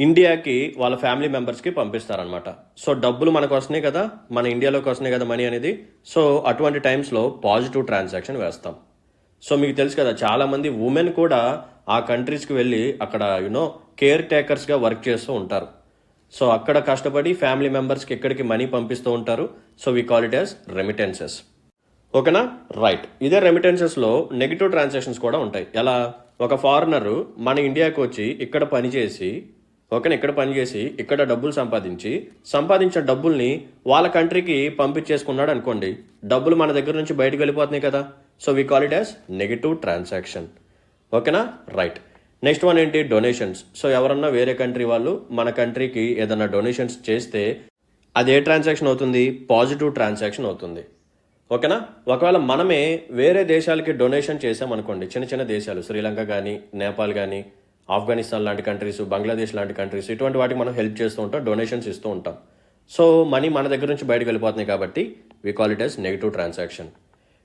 ఇండియాకి వాళ్ళ ఫ్యామిలీ మెంబర్స్కి పంపిస్తారనమాట. సో డబ్బులు మనకు వస్తున్నాయి కదా, మన ఇండియాలోకి వస్తున్నాయి కదా మనీ అనేది. సో అటువంటి టైమ్స్లో పాజిటివ్ ట్రాన్సాక్షన్ వేస్తాం. సో మీకు తెలుసు కదా, చాలామంది ఉమెన్ కూడా ఆ కంట్రీస్కి వెళ్ళి అక్కడ కేర్ టేకర్స్గా వర్క్ చేస్తూ ఉంటారు. సో అక్కడ కష్టపడి ఫ్యామిలీ మెంబర్స్కి ఎక్కడికి మనీ పంపిస్తూ ఉంటారు. So we call it as remittances. ఓకేనా, రైట్. ఇదే రెమిటెన్సెస్లో నెగిటివ్ ట్రాన్సాక్షన్స్ కూడా ఉంటాయి. ఎలా? ఒక ఫారినరు మన ఇండియాకి వచ్చి ఇక్కడ పనిచేసి ఇక్కడ డబ్బులు సంపాదించిన డబ్బుల్ని వాళ్ళ కంట్రీకి పంపించేసుకున్నాడు అనుకోండి, డబ్బులు మన దగ్గర నుంచి బయటకు వెళ్ళిపోతున్నాయి కదా. So we call it as negative transaction. ఓకేనా, రైట్. నెక్స్ట్ వన్ ఏంటి? డొనేషన్స్. సో ఎవరన్నా వేరే కంట్రీ వాళ్ళు మన కంట్రీకి ఏదన్నా డొనేషన్స్ చేస్తే అది ఏ ట్రాన్సాక్షన్ అవుతుంది? పాజిటివ్ ట్రాన్సాక్షన్ అవుతుంది. ఓకేనా. ఒకవేళ మనమే వేరే దేశాలకి డొనేషన్ చేసామనుకోండి, చిన్న చిన్న దేశాలు, శ్రీలంక కానీ, నేపాల్ కానీ, ఆఫ్ఘనిస్తాన్ లాంటి కంట్రీస్, బంగ్లాదేశ్ లాంటి కంట్రీస్, ఇటువంటి వాటికి మనం హెల్ప్ చేస్తూ ఉంటాం, డొనేషన్స్ ఇస్తూ ఉంటాం. సో మనీ మన దగ్గర నుంచి బయటకు వెళ్ళిపోతున్నాయి కాబట్టి we call it as negative transaction.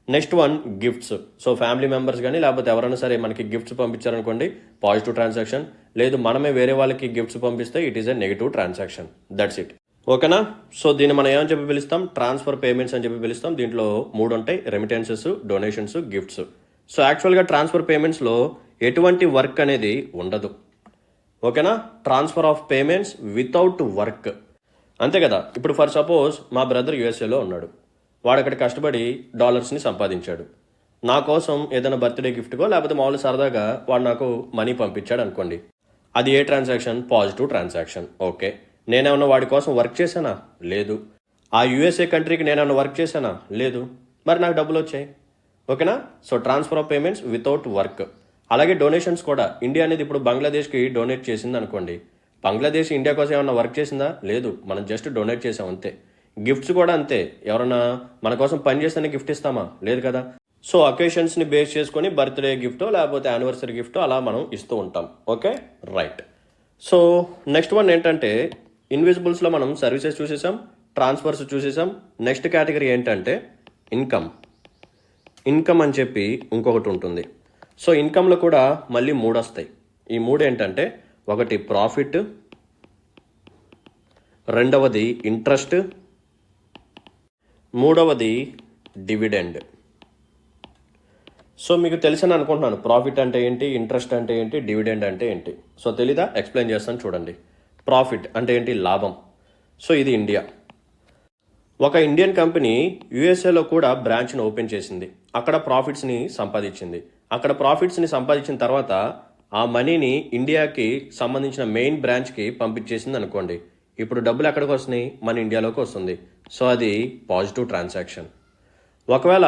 Next one gifts. So family members కానీ లేకపోతే ఎవరైనా సరే మనకి గిఫ్ట్స్ పంపించారనుకోండి, పాజిటివ్ ట్రాన్సాక్షన్. లేదు మనమే వేరే వాళ్ళకి గిఫ్ట్స్ పంపిస్తే it is a negative transaction. That's it. ఓకేనా. సో దీన్ని మనం ఏమని చెప్పి పిలుస్తాం? ట్రాన్స్ఫర్ పేమెంట్స్ అని చెప్పి పిలుస్తాం. దీంట్లో 3 ఉంటాయి: రెమిటెన్సెస్, డొనేషన్స్, గిఫ్ట్స్. సో యాక్చువల్గా ట్రాన్స్ఫర్ పేమెంట్స్లో ఎటువంటి వర్క్ అనేది ఉండదు. ఓకేనా. Transfer of payments without work, అంతే కదా. ఇప్పుడు ఫర్ సపోజ్ మా బ్రదర్ యూఎస్ఏలో ఉన్నాడు, వాడు అక్కడ కష్టపడి డాలర్స్ని సంపాదించాడు. నా కోసం ఏదైనా బర్త్డే గిఫ్ట్కో లేకపోతే మామూలు సరదాగా వాడు నాకు మనీ పంపించాడు అనుకోండి, అది ఏ ట్రాన్సాక్షన్? Positive transaction. ఓకే. నేనేమన్నా వాడి కోసం వర్క్ చేశానా? లేదు. ఆ యూఎస్ఏ కంట్రీకి నేనేమన్నా వర్క్ చేశానా? లేదు. మరి నాకు డబ్బులు వచ్చాయి. ఓకేనా. So transfer of payments without work. అలాగే డొనేషన్స్ కూడా. ఇండియా అనేది ఇప్పుడు బంగ్లాదేశ్కి డొనేట్ చేసింది అనుకోండి, బంగ్లాదేశ్ ఇండియా కోసం ఏమన్నా వర్క్ చేసిందా? లేదు. మనం జస్ట్ డొనేట్ చేసాం అంతే. గిఫ్ట్స్ కూడా అంతే. ఎవరన్నా మన కోసం పని చేస్తేనే గిఫ్ట్ ఇస్తామా? లేదు కదా. సో అకేషన్స్ని బేస్ చేసుకొని బర్త్డే గిఫ్టో లేకపోతే యానివర్సరీ గిఫ్టో అలా మనం ఇస్తూ ఉంటాం. Okay, right. So next one ఏంటంటే, ఇన్విజిబుల్స్లో మనం సర్వీసెస్ చూసేసాం, ట్రాన్స్ఫర్స్ చూసేసాం. నెక్స్ట్ కేటగిరీ ఏంటంటే ఇన్కమ్. ఇన్కమ్ అని చెప్పి ఇంకొకటి ఉంటుంది. సో ఇన్కంలో కూడా మళ్ళీ 3 వస్తాయి. ఈ 3 ఏంటంటే, ఒకటి ప్రాఫిట్, రెండవది ఇంట్రెస్ట్, మూడవది డివిడెండ్. సో మీకు తెలుసని అనుకుంటున్నాను ప్రాఫిట్ అంటే ఏంటి, ఇంట్రెస్ట్ అంటే ఏంటి, డివిడెండ్ అంటే ఏంటి. సో తెలీదా? ఎక్స్ప్లెయిన్ చేస్తాను చూడండి. ప్రాఫిట్ అంటే ఏంటి? లాభం. సో ఇది ఇండియా. ఒక ఇండియన్ కంపెనీ యూఎస్ఏలో కూడా బ్రాంచ్ని ఓపెన్ చేసింది, అక్కడ ప్రాఫిట్స్ని సంపాదించింది. అక్కడ ప్రాఫిట్స్ని సంపాదించిన తర్వాత ఆ మనీని ఇండియాకి సంబంధించిన మెయిన్ బ్రాంచ్కి పంపించేసింది అనుకోండి, ఇప్పుడు డబ్బులు ఎక్కడికి వస్తున్నాయి? మన ఇండియాలోకి వస్తుంది. సో అది పాజిటివ్ ట్రాన్సాక్షన్. ఒకవేళ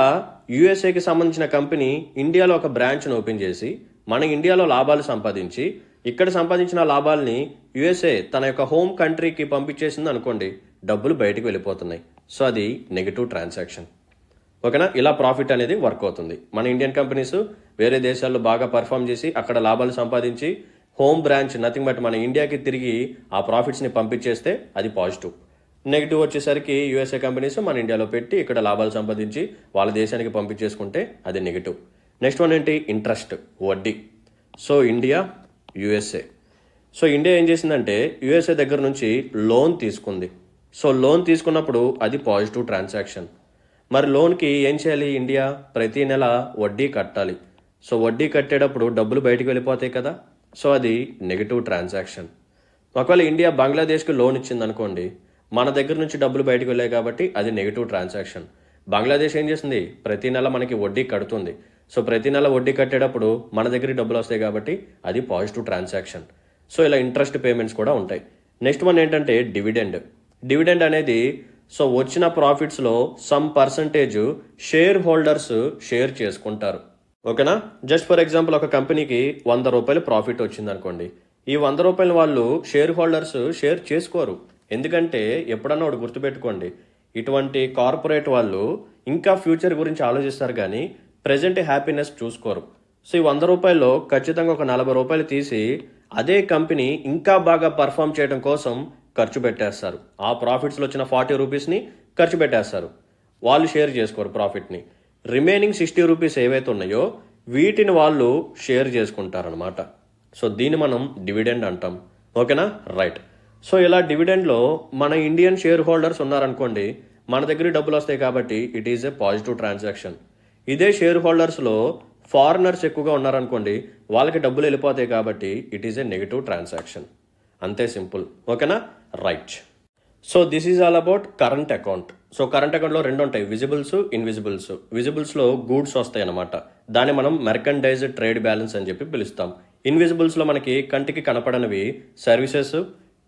యూఎస్ఏకి సంబంధించిన కంపెనీ ఇండియాలో ఒక బ్రాంచ్ను ఓపెన్ చేసి మన ఇండియాలో లాభాలు సంపాదించి ఇక్కడ సంపాదించిన లాభాలని యూఎస్ఏ తన యొక్క హోమ్ కంట్రీకి పంపించేసింది అనుకోండి, డబ్బులు బయటకు వెళ్ళిపోతున్నాయి. సో అది నెగిటివ్ ట్రాన్సాక్షన్. ఓకేనా. ఇలా ప్రాఫిట్ అనేది వర్క్ అవుతుంది. మన ఇండియన్ కంపెనీస్ వేరే దేశాల్లో బాగా పర్ఫామ్ చేసి అక్కడ లాభాలు సంపాదించి హోమ్ బ్రాంచ్ నథింగ్ బట్ మన ఇండియాకి తిరిగి ఆ ప్రాఫిట్స్ని పంపించేస్తే అది పాజిటివ్. నెగిటివ్ వచ్చేసరికి యూఎస్ఏ కంపెనీస్ మన ఇండియాలో పెట్టి ఇక్కడ లాభాలు సంపాదించి వాళ్ళ దేశానికి పంపించేసుకుంటే అది నెగిటివ్. నెక్స్ట్ వన్ ఏంటి? ఇంట్రెస్ట్, వడ్డీ. So India, USA. So India ఏం చేసిందంటే యూఎస్ఏ దగ్గర నుంచి లోన్ తీసుకుంది. సో లోన్ తీసుకున్నప్పుడు అది పాజిటివ్ ట్రాన్సాక్షన్. మరి లోన్కి ఏం చేయాలి? ఇండియా ప్రతి నెల వడ్డీ కట్టాలి. సో వడ్డీ కట్టేటప్పుడు డబ్బులు బయటకు వెళ్ళిపోతాయి కదా. సో అది నెగిటివ్ ట్రాన్సాక్షన్. ఒకవేళ ఇండియా బంగ్లాదేశ్కి లోన్ ఇచ్చింది అనుకోండి, మన దగ్గర నుంచి డబ్బులు బయటకు వెళ్ళాయి కాబట్టి అది నెగిటివ్ ట్రాన్సాక్షన్. బంగ్లాదేశ్ ఏం చేస్తుంది? ప్రతి నెల మనకి వడ్డీ కడుతుంది. సో ప్రతి నెల వడ్డీ కట్టేటప్పుడు మన దగ్గరికి డబ్బులు వస్తాయి కాబట్టి అది పాజిటివ్ ట్రాన్సాక్షన్. సో ఇలా ఇంట్రెస్ట్ పేమెంట్స్ కూడా ఉంటాయి. నెక్స్ట్ వన్ ఏంటంటే డివిడెండ్. డివిడెండ్ అనేది సో వచ్చిన ప్రాఫిట్స్లో some percentage share holders share చేసుకుంటారు. ఓకేనా. జస్ట్ ఫర్ ఎగ్జాంపుల్, ఒక కంపెనీకి 100 రూపాయలు ప్రాఫిట్ వచ్చింది అనుకోండి, ఈ 100 రూపాయలు వాళ్ళు షేర్ హోల్డర్స్ షేర్ చేసుకోరు. ఎందుకంటే ఎప్పుడన్నా ఒకటి గుర్తుపెట్టుకోండి, ఇటువంటి కార్పొరేట్ వాళ్ళు ఇంకా ఫ్యూచర్ గురించి ఆలోచిస్తారు కానీ ప్రజెంట్ హ్యాపీనెస్ చూసుకోరు. సో ఈ 100 రూపాయల్లో ఖచ్చితంగా ఒక 40 రూపాయలు తీసి అదే కంపెనీ ఇంకా బాగా పర్ఫామ్ చేయడం కోసం ఖర్చు పెట్టేస్తారు. ఆ ప్రాఫిట్స్లో వచ్చిన 40 రూపీస్ని ఖర్చు పెట్టేస్తారు. వాళ్ళు షేర్ చేసుకోరు ప్రాఫిట్ని. రిమైనింగ్ 60 రూపీస్ ఏవైతే ఉన్నాయో వీటిని వాళ్ళు షేర్ చేసుకుంటారనమాట. సో దీన్ని మనం డివిడెండ్ అంటాం. ఓకేనా? రైట్. సో ఇలా డివిడెండ్లో మన ఇండియన్ షేర్ హోల్డర్స్ ఉన్నారనుకోండి, మన దగ్గర డబ్బులు వస్తాయి కాబట్టి it is A positive transaction. ఇదే షేర్ హోల్డర్స్లో ఫారినర్స్ ఎక్కువగా ఉన్నారనుకోండి, వాళ్ళకి డబ్బులు వెళ్ళిపోతాయి కాబట్టి it is A negative transaction. అంతే సింపుల్. ఓకేనా? Right. So this is all about current account. So current అకౌంట్లో రెండు ఉంటాయి, విజిబుల్స్, ఇన్విజిబుల్స్. విజిబుల్స్లో గూడ్స్ వస్తాయి అన్నమాట. దాన్ని మనం మెర్కండైజ్డ్ ట్రేడ్ బ్యాలెన్స్ అని చెప్పి పిలుస్తాం. ఇన్విజిబుల్స్లో మనకి కంటికి కనపడనివి సర్వీసెస్,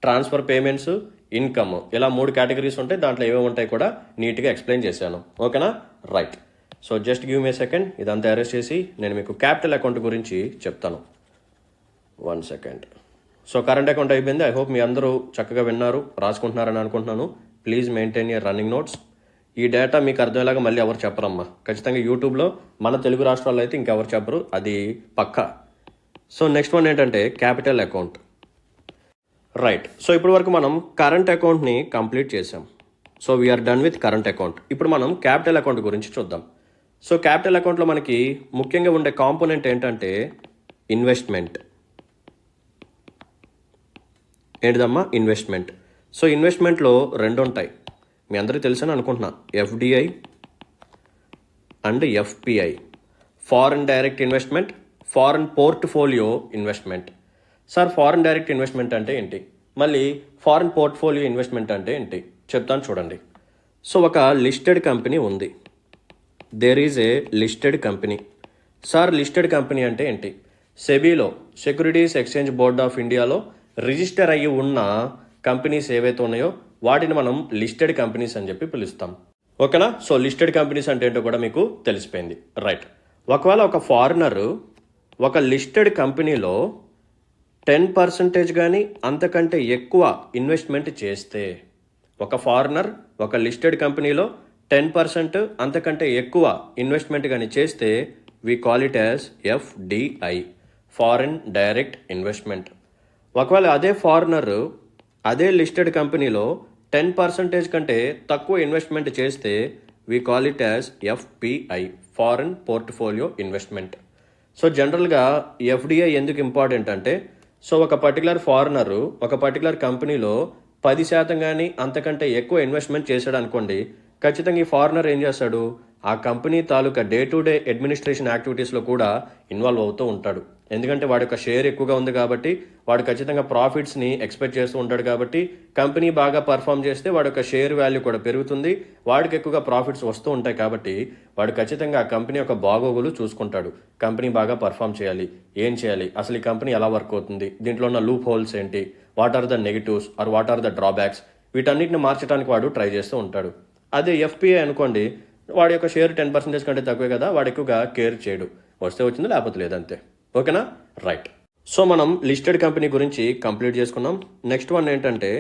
ట్రాన్స్ఫర్ పేమెంట్స్, ఇన్కమ్, ఇలా 3 కేటగిరీస్ ఉంటాయి. దాంట్లో ఏమేమి ఉంటాయి కూడా నీట్గా ఎక్స్ప్లెయిన్ చేశాను. ఓకేనా? Right. So just give me second, ఇదంతా అరెస్ట్ చేసి నేను మీకు క్యాపిటల్ అకౌంట్ గురించి చెప్తాను. 1 సెకండ్. సో కరెంట్ అకౌంట్ అయిపోయింది. ఐ హోప్ మీ అందరూ చక్కగా విన్నారు, రాసుకుంటున్నారని అనుకుంటున్నాను. Please maintain your running notes. ఈ డేటా మీకు అర్థమయ్యేలాగా మళ్ళీ ఎవరు చెప్పరమ్మా. ఖచ్చితంగా యూట్యూబ్లో మన తెలుగు రాష్ట్రాల్లో అయితే ఇంకెవరు చెప్పరు, అది పక్కా. సో నెక్స్ట్ వన్ ఏంటంటే క్యాపిటల్ అకౌంట్. రైట్. సో ఇప్పటి వరకు మనం కరెంట్ అకౌంట్ని కంప్లీట్ చేసాం. So we're done with current account. ఇప్పుడు మనం క్యాపిటల్ అకౌంట్ గురించి చూద్దాం. సో క్యాపిటల్ అకౌంట్లో మనకి ముఖ్యంగా ఉండే కాంపోనెంట్ ఏంటంటే ఇన్వెస్ట్మెంట్. ఏంటిదమ్మా? ఇన్వెస్ట్మెంట్. సో ఇన్వెస్ట్మెంట్లో రెండు ఉంటాయి, మీ అందరికీ తెలుసని అనుకుంటున్నా. FDI and FPI. Foreign direct investment, foreign portfolio investment. Sir foreign direct investment అంటే ఏంటి, మళ్ళీ ఫారెన్ పోర్ట్ఫోలియో ఇన్వెస్ట్మెంట్ అంటే ఏంటి చెప్తాను చూడండి. సో ఒక లిస్టెడ్ కంపెనీ ఉంది. There is a listed company. Sir listed company అంటే ఏంటి? సెబీలో, సెక్యూరిటీస్ ఎక్స్చేంజ్ బోర్డ్ ఆఫ్ ఇండియాలో రిజిస్టర్ అయ్యి ఉన్న కంపెనీస్ ఏవైతే ఉన్నాయో వాటిని మనం లిస్టెడ్ కంపెనీస్ అని చెప్పి పిలుస్తాం. ఓకేనా? సో లిస్టెడ్ కంపెనీస్ అంటే ఏంటో కూడా మీకు తెలిసిపోయింది. రైట్. ఒకవేళ ఒక ఫారినర్ ఒక లిస్టెడ్ కంపెనీలో 10% కానీ అంతకంటే ఎక్కువ ఇన్వెస్ట్మెంట్ చేస్తే, ఒక ఫారినర్ ఒక లిస్టెడ్ కంపెనీలో 10% అంతకంటే ఎక్కువ ఇన్వెస్ట్మెంట్ కానీ చేస్తే we call it as FDI, foreign direct investment. ఒకవేళ అదే ఫారినర్ అదే లిస్టెడ్ కంపెనీలో 10% కంటే తక్కువ ఇన్వెస్ట్మెంట్ చేస్తే we call it as FPI, foreign portfolio investment. So జనరల్గా ఎఫ్డిఐ ఎందుకు ఇంపార్టెంట్ అంటే, సో ఒక పర్టికులర్ ఫారినర్ ఒక పర్టికులర్ కంపెనీలో 10% కానీ అంతకంటే ఎక్కువ ఇన్వెస్ట్మెంట్ చేశాడు అనుకోండి, ఖచ్చితంగా ఈ ఫారినర్ ఏం చేస్తాడు, ఆ company taluka day to day administration యాక్టివిటీస్లో కూడా ఇన్వాల్వ్ అవుతూ ఉంటాడు. ఎందుకంటే వాడి యొక్క షేర్ ఎక్కువగా ఉంది కాబట్టి వాడు ఖచ్చితంగా ప్రాఫిట్స్ని ఎక్స్పెక్ట్ చేస్తూ ఉంటాడు. కాబట్టి కంపెనీ బాగా పర్ఫామ్ చేస్తే వాడి యొక్క షేర్ వాల్యూ కూడా పెరుగుతుంది, వాడికి ఎక్కువగా ప్రాఫిట్స్ వస్తూ ఉంటాయి. కాబట్టి వాడు ఖచ్చితంగా ఆ కంపెనీ యొక్క బాగోగులు చూసుకుంటాడు. కంపెనీ బాగా పర్ఫామ్ చేయాలి, ఏం చేయాలి, అసలు ఈ కంపెనీ ఎలా వర్క్ అవుతుంది, దీంట్లో ఉన్న లూప్ హోల్స్ ఏంటి, what are the negatives or what are the drawbacks, వీటన్నిటిని మార్చడానికి వాడు ట్రై చేస్తూ ఉంటాడు. అదే ఎఫ్పిఐ అనుకోండి, వాడి యొక్క షేర్ 10% కంటే తక్కువే కదా, వాడు ఎక్కువగా కేర్ చేయడు, వస్తే వచ్చింది లేకపోతే లేదంతే. ఓకేనా? రైట్. సో మనం లిస్టెడ్ కంపెనీ గురించి కంప్లీట్ చేసుకున్నాం. నెక్స్ట్ వన్ ఏంటంటే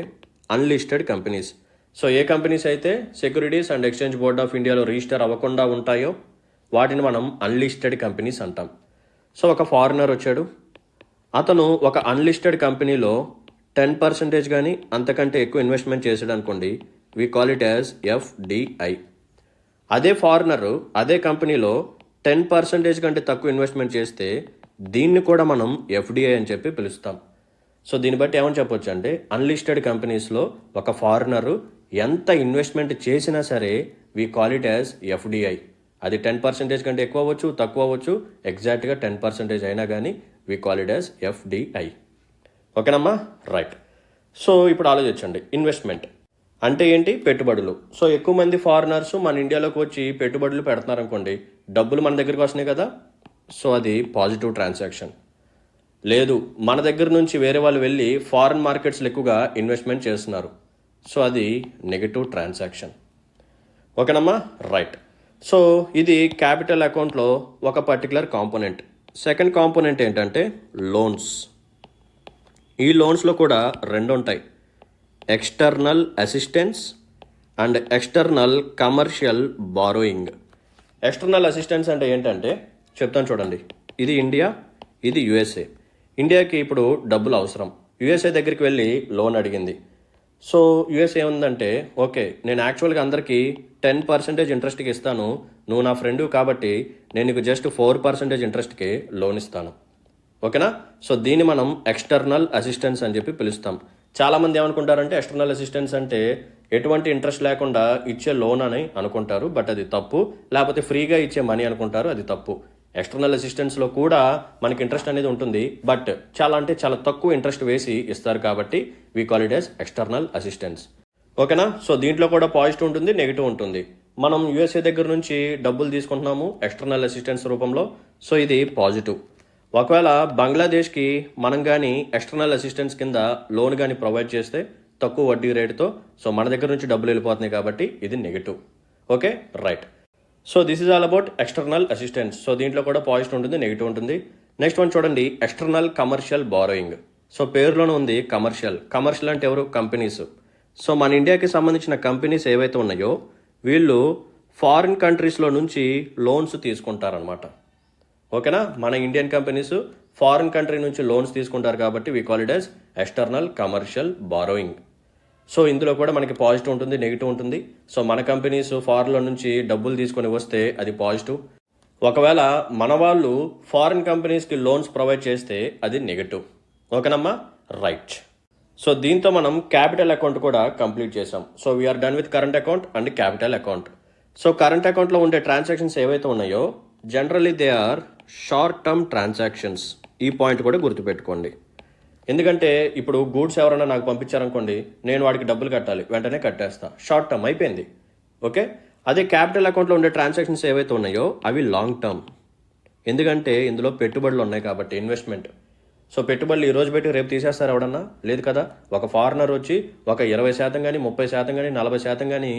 అన్లిస్టెడ్ కంపెనీస్. సో ఏ కంపెనీస్ అయితే securities and exchange board of ఇండియాలో రిజిస్టర్ అవ్వకుండా ఉంటాయో వాటిని మనం అన్లిస్టెడ్ కంపెనీస్ అంటాం. సో ఒక ఫారినర్ వచ్చాడు, అతను ఒక అన్లిస్టెడ్ కంపెనీలో 10% కానీ అంతకంటే ఎక్కువ ఇన్వెస్ట్మెంట్ చేసాడు అనుకోండి, we call it as FDI. అదే ఫారినర్ అదే కంపెనీలో 10% కంటే తక్కువ ఇన్వెస్ట్మెంట్ చేస్తే దీన్ని కూడా మనం ఎఫ్డిఐ అని చెప్పి పిలుస్తాం. సో దీన్ని బట్టి ఏమని చెప్పొచ్చు అంటే, అన్లిస్టెడ్ కంపెనీస్లో ఒక ఫారినర్ ఎంత ఇన్వెస్ట్మెంట్ చేసినా సరే we call it as FDI. అది 10% కంటే ఎక్కువ అవ్వచ్చు, తక్కువ అవ్వచ్చు, ఎగ్జాక్ట్గా 10% అయినా కానీ we call it as FDI. ఓకేనమ్మా? రైట్. సో ఇప్పుడు ఆలోచించండి, ఇన్వెస్ట్మెంట్ అంటే ఏంటి? పెట్టుబడులు. సో ఎక్కువ మంది ఫారినర్స్ మన ఇండియాలోకి వచ్చి పెట్టుబడులు పెడుతున్నారు అనుకోండి, డబ్బులు మన దగ్గరికి వస్తున్నాయి కదా, సో అది పాజిటివ్ ట్రాన్సాక్షన్. లేదు, మన దగ్గర నుంచి వేరే వాళ్ళు వెళ్ళి ఫారిన్ మార్కెట్స్లో ఎక్కువగా ఇన్వెస్ట్మెంట్ చేస్తున్నారు, సో అది నెగటివ్ ట్రాన్సాక్షన్. ఓకేనమ్మా? రైట్. సో ఇది క్యాపిటల్ అకౌంట్లో ఒక పర్టికులర్ కాంపోనెంట్. సెకండ్ కాంపోనెంట్ ఏంటంటే లోన్స్. ఈ లోన్స్లో కూడా రెండు ఉంటాయి, external assistance and external commercial borrowing. External assistance అంటే ఏంటంటే చెప్తాను చూడండి. ఇది ఇండియా, ఇది యుఎస్ఏ. ఇండియాకి ఇప్పుడు డబ్బులు అవసరం, యుఎస్ఏ దగ్గరికి వెళ్ళి లోన్ అడిగింది. సో యూఎస్ ఏముందంటే, ఓకే నేను యాక్చువల్గా అందరికీ 10% ఇంట్రెస్ట్కి ఇస్తాను, నువ్వు నా ఫ్రెండ్ కాబట్టి నేను నీకు జస్ట్ 4% ఇంట్రెస్ట్కి లోన్ ఇస్తాను. ఓకేనా? సో దీన్ని మనం ఎక్స్టర్నల్ అసిస్టెన్స్ అని చెప్పి పిలుస్తాం. చాలామంది ఏమనుకుంటారంటే ఎక్స్టర్నల్ అసిస్టెన్స్ అంటే ఎటువంటి ఇంట్రెస్ట్ లేకుండా ఇచ్చే లోన్ అని అనుకుంటారు, బట్ అది తప్పు. లేకపోతే ఫ్రీగా ఇచ్చే మనీ అనుకుంటారు, అది తప్పు. ఎక్స్టర్నల్ అసిస్టెన్స్లో కూడా మనకి ఇంట్రెస్ట్ అనేది ఉంటుంది, బట్ చాలా తక్కువ ఇంట్రెస్ట్ వేసి ఇస్తారు కాబట్టి we call it as external assistance. ఓకేనా? సో దీంట్లో కూడా పాజిటివ్ ఉంటుంది, నెగిటివ్ ఉంటుంది. మనం యూఎస్ఏ దగ్గర నుంచి డబ్బులు తీసుకుంటున్నాము ఎక్స్టర్నల్ అసిస్టెన్స్ రూపంలో, సో ఇది పాజిటివ్. ఒకవేళ బంగ్లాదేశ్కి మనం కానీ ఎక్స్టర్నల్ అసిస్టెన్స్ కింద లోన్ కానీ ప్రొవైడ్ చేస్తే తక్కువ వడ్డీ రేటుతో, సో మన దగ్గర నుంచి డబ్బులు వెళ్ళిపోతున్నాయి కాబట్టి ఇది negative. Okay, right. So this is all about external assistance. So దీంట్లో కూడా పాజిటివ్ ఉంటుంది, నెగిటివ్ ఉంటుంది. నెక్స్ట్ వన్ చూడండి, ఎక్స్టర్నల్ కమర్షియల్ బారోయింగ్. సో పేరులోనే ఉంది కమర్షియల్. కమర్షియల్ అంటే ఎవరు? కంపెనీస్. సో మన ఇండియాకి సంబంధించిన కంపెనీస్ ఏవైతే ఉన్నాయో వీళ్ళు ఫారిన్ కంట్రీస్లో నుంచి లోన్స్ తీసుకుంటారనమాట. ఓకేనా? మన ఇండియన్ కంపెనీస్ ఫారిన్ కంట్రీ నుంచి లోన్స్ తీసుకుంటారు కాబట్టి we call it as external commercial borrowing. So ఇందులో కూడా మనకి పాజిటివ్ ఉంటుంది, నెగిటివ్ ఉంటుంది. సో మన కంపెనీస్ ఫారిన్లో నుంచి డబ్బులు తీసుకొని వస్తే అది పాజిటివ్. ఒకవేళ మన వాళ్ళు ఫారిన్ కంపెనీస్కి లోన్స్ ప్రొవైడ్ చేస్తే అది నెగిటివ్. ఓకేనమ్మా, రైట్. సో దీంతో మనం క్యాపిటల్ అకౌంట్ కూడా కంప్లీట్ చేసాం. So we're done with current account and capital account. So current అకౌంట్లో ఉండే ట్రాన్సాక్షన్స్ ఏవైతే ఉన్నాయో generally they are short term transactions. ఈ పాయింట్ కూడా గుర్తుపెట్టుకోండి. ఎందుకంటే ఇప్పుడు గూడ్స్ ఎవరైనా నాకు పంపించారనుకోండి, నేను వాడికి డబ్బులు కట్టాలి, వెంటనే కట్టేస్తా, షార్ట్ టర్మ్ అయిపోయింది. ఓకే, అదే క్యాపిటల్ అకౌంట్లో ఉండే ట్రాన్సాక్షన్స్ ఏవైతే ఉన్నాయో అవి లాంగ్ టర్మ్. ఎందుకంటే ఇందులో పెట్టుబడులు ఉన్నాయి కాబట్టి, ఇన్వెస్ట్మెంట్. సో పెట్టుబడులు ఈ రోజు పెట్టి రేపు తీసేస్తారు ఎవడన్నా? లేదు కదా. ఒక ఫారినర్ వచ్చి ఒక 20% కానీ 30% కానీ 40% కానీ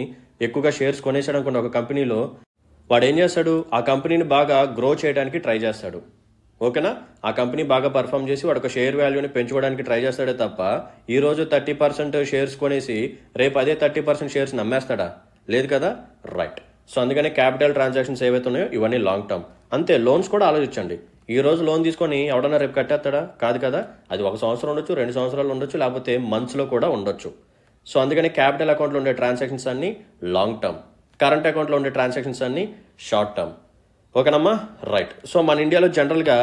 ఎక్కువగా షేర్స్ కొనేసాడు అనుకోండి ఒక కంపెనీలో, వాడు ఏం చేస్తాడు? ఆ కంపెనీని బాగా గ్రో చేయడానికి ట్రై చేస్తాడు. ఓకేనా? ఆ కంపెనీ బాగా పర్ఫామ్ చేసి వాడు ఒక షేర్ వాల్యూని పెంచుకోవడానికి ట్రై చేస్తాడే తప్ప ఈరోజు 30% షేర్స్ కొనేసి రేపు అదే 30% షేర్స్ నమ్మేస్తాడా? లేదు కదా, రైట్. సో అందుకని క్యాపిటల్ ట్రాన్సాక్షన్స్ ఏవైతే ఉన్నాయో ఇవన్నీ లాంగ్ టర్మ్. అంతే, లోన్స్ కూడా ఆలోచించండి. ఈ రోజు లోన్ తీసుకొని ఎవడన్నా రేపు కట్టేస్తాడా? కాదు కదా. అది 1 సంవత్సరం ఉండొచ్చు, 2 సంవత్సరాలు ఉండొచ్చు, లేకపోతే మంత్స్లో కూడా ఉండొచ్చు. సో అందుకని క్యాపిటల్ అకౌంట్లో ఉండే ట్రాన్సాక్షన్స్ అన్నీ లాంగ్ టర్మ్, కరెంట్ అకౌంట్లో ఉండే ట్రాన్సాక్షన్స్ అన్నీ షార్ట్ టర్మ్. ఓకేనమ్మా, రైట్. సో మన ఇండియాలో జనరల్గా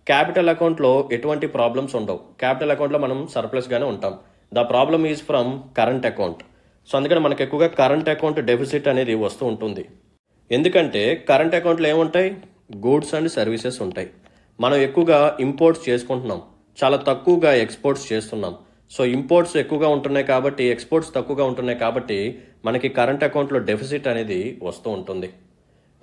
క్యాపిటల్ అకౌంట్లో ఎటువంటి ప్రాబ్లమ్స్ ఉండవు. క్యాపిటల్ అకౌంట్లో మనం సర్ప్లస్గానే ఉంటాం. The problem is from current account. So అందుకని మనకు ఎక్కువగా కరెంట్ అకౌంట్ డెఫిసిట్ అనేది వస్తూ ఉంటుంది. ఎందుకంటే కరెంట్ అకౌంట్లో ఏముంటాయి? గూడ్స్ అండ్ సర్వీసెస్ ఉంటాయి. మనం ఎక్కువగా ఇంపోర్ట్స్ చేసుకుంటున్నాం, చాలా తక్కువగా ఎక్స్పోర్ట్స్ చేస్తున్నాం. సో ఇంపోర్ట్స్ ఎక్కువగా ఉంటున్నాయి కాబట్టి, ఎక్స్పోర్ట్స్ తక్కువగా ఉంటున్నాయి కాబట్టి మనకి కరెంట్ అకౌంట్లో డెఫిసిట్ అనేది వస్తూ ఉంటుంది.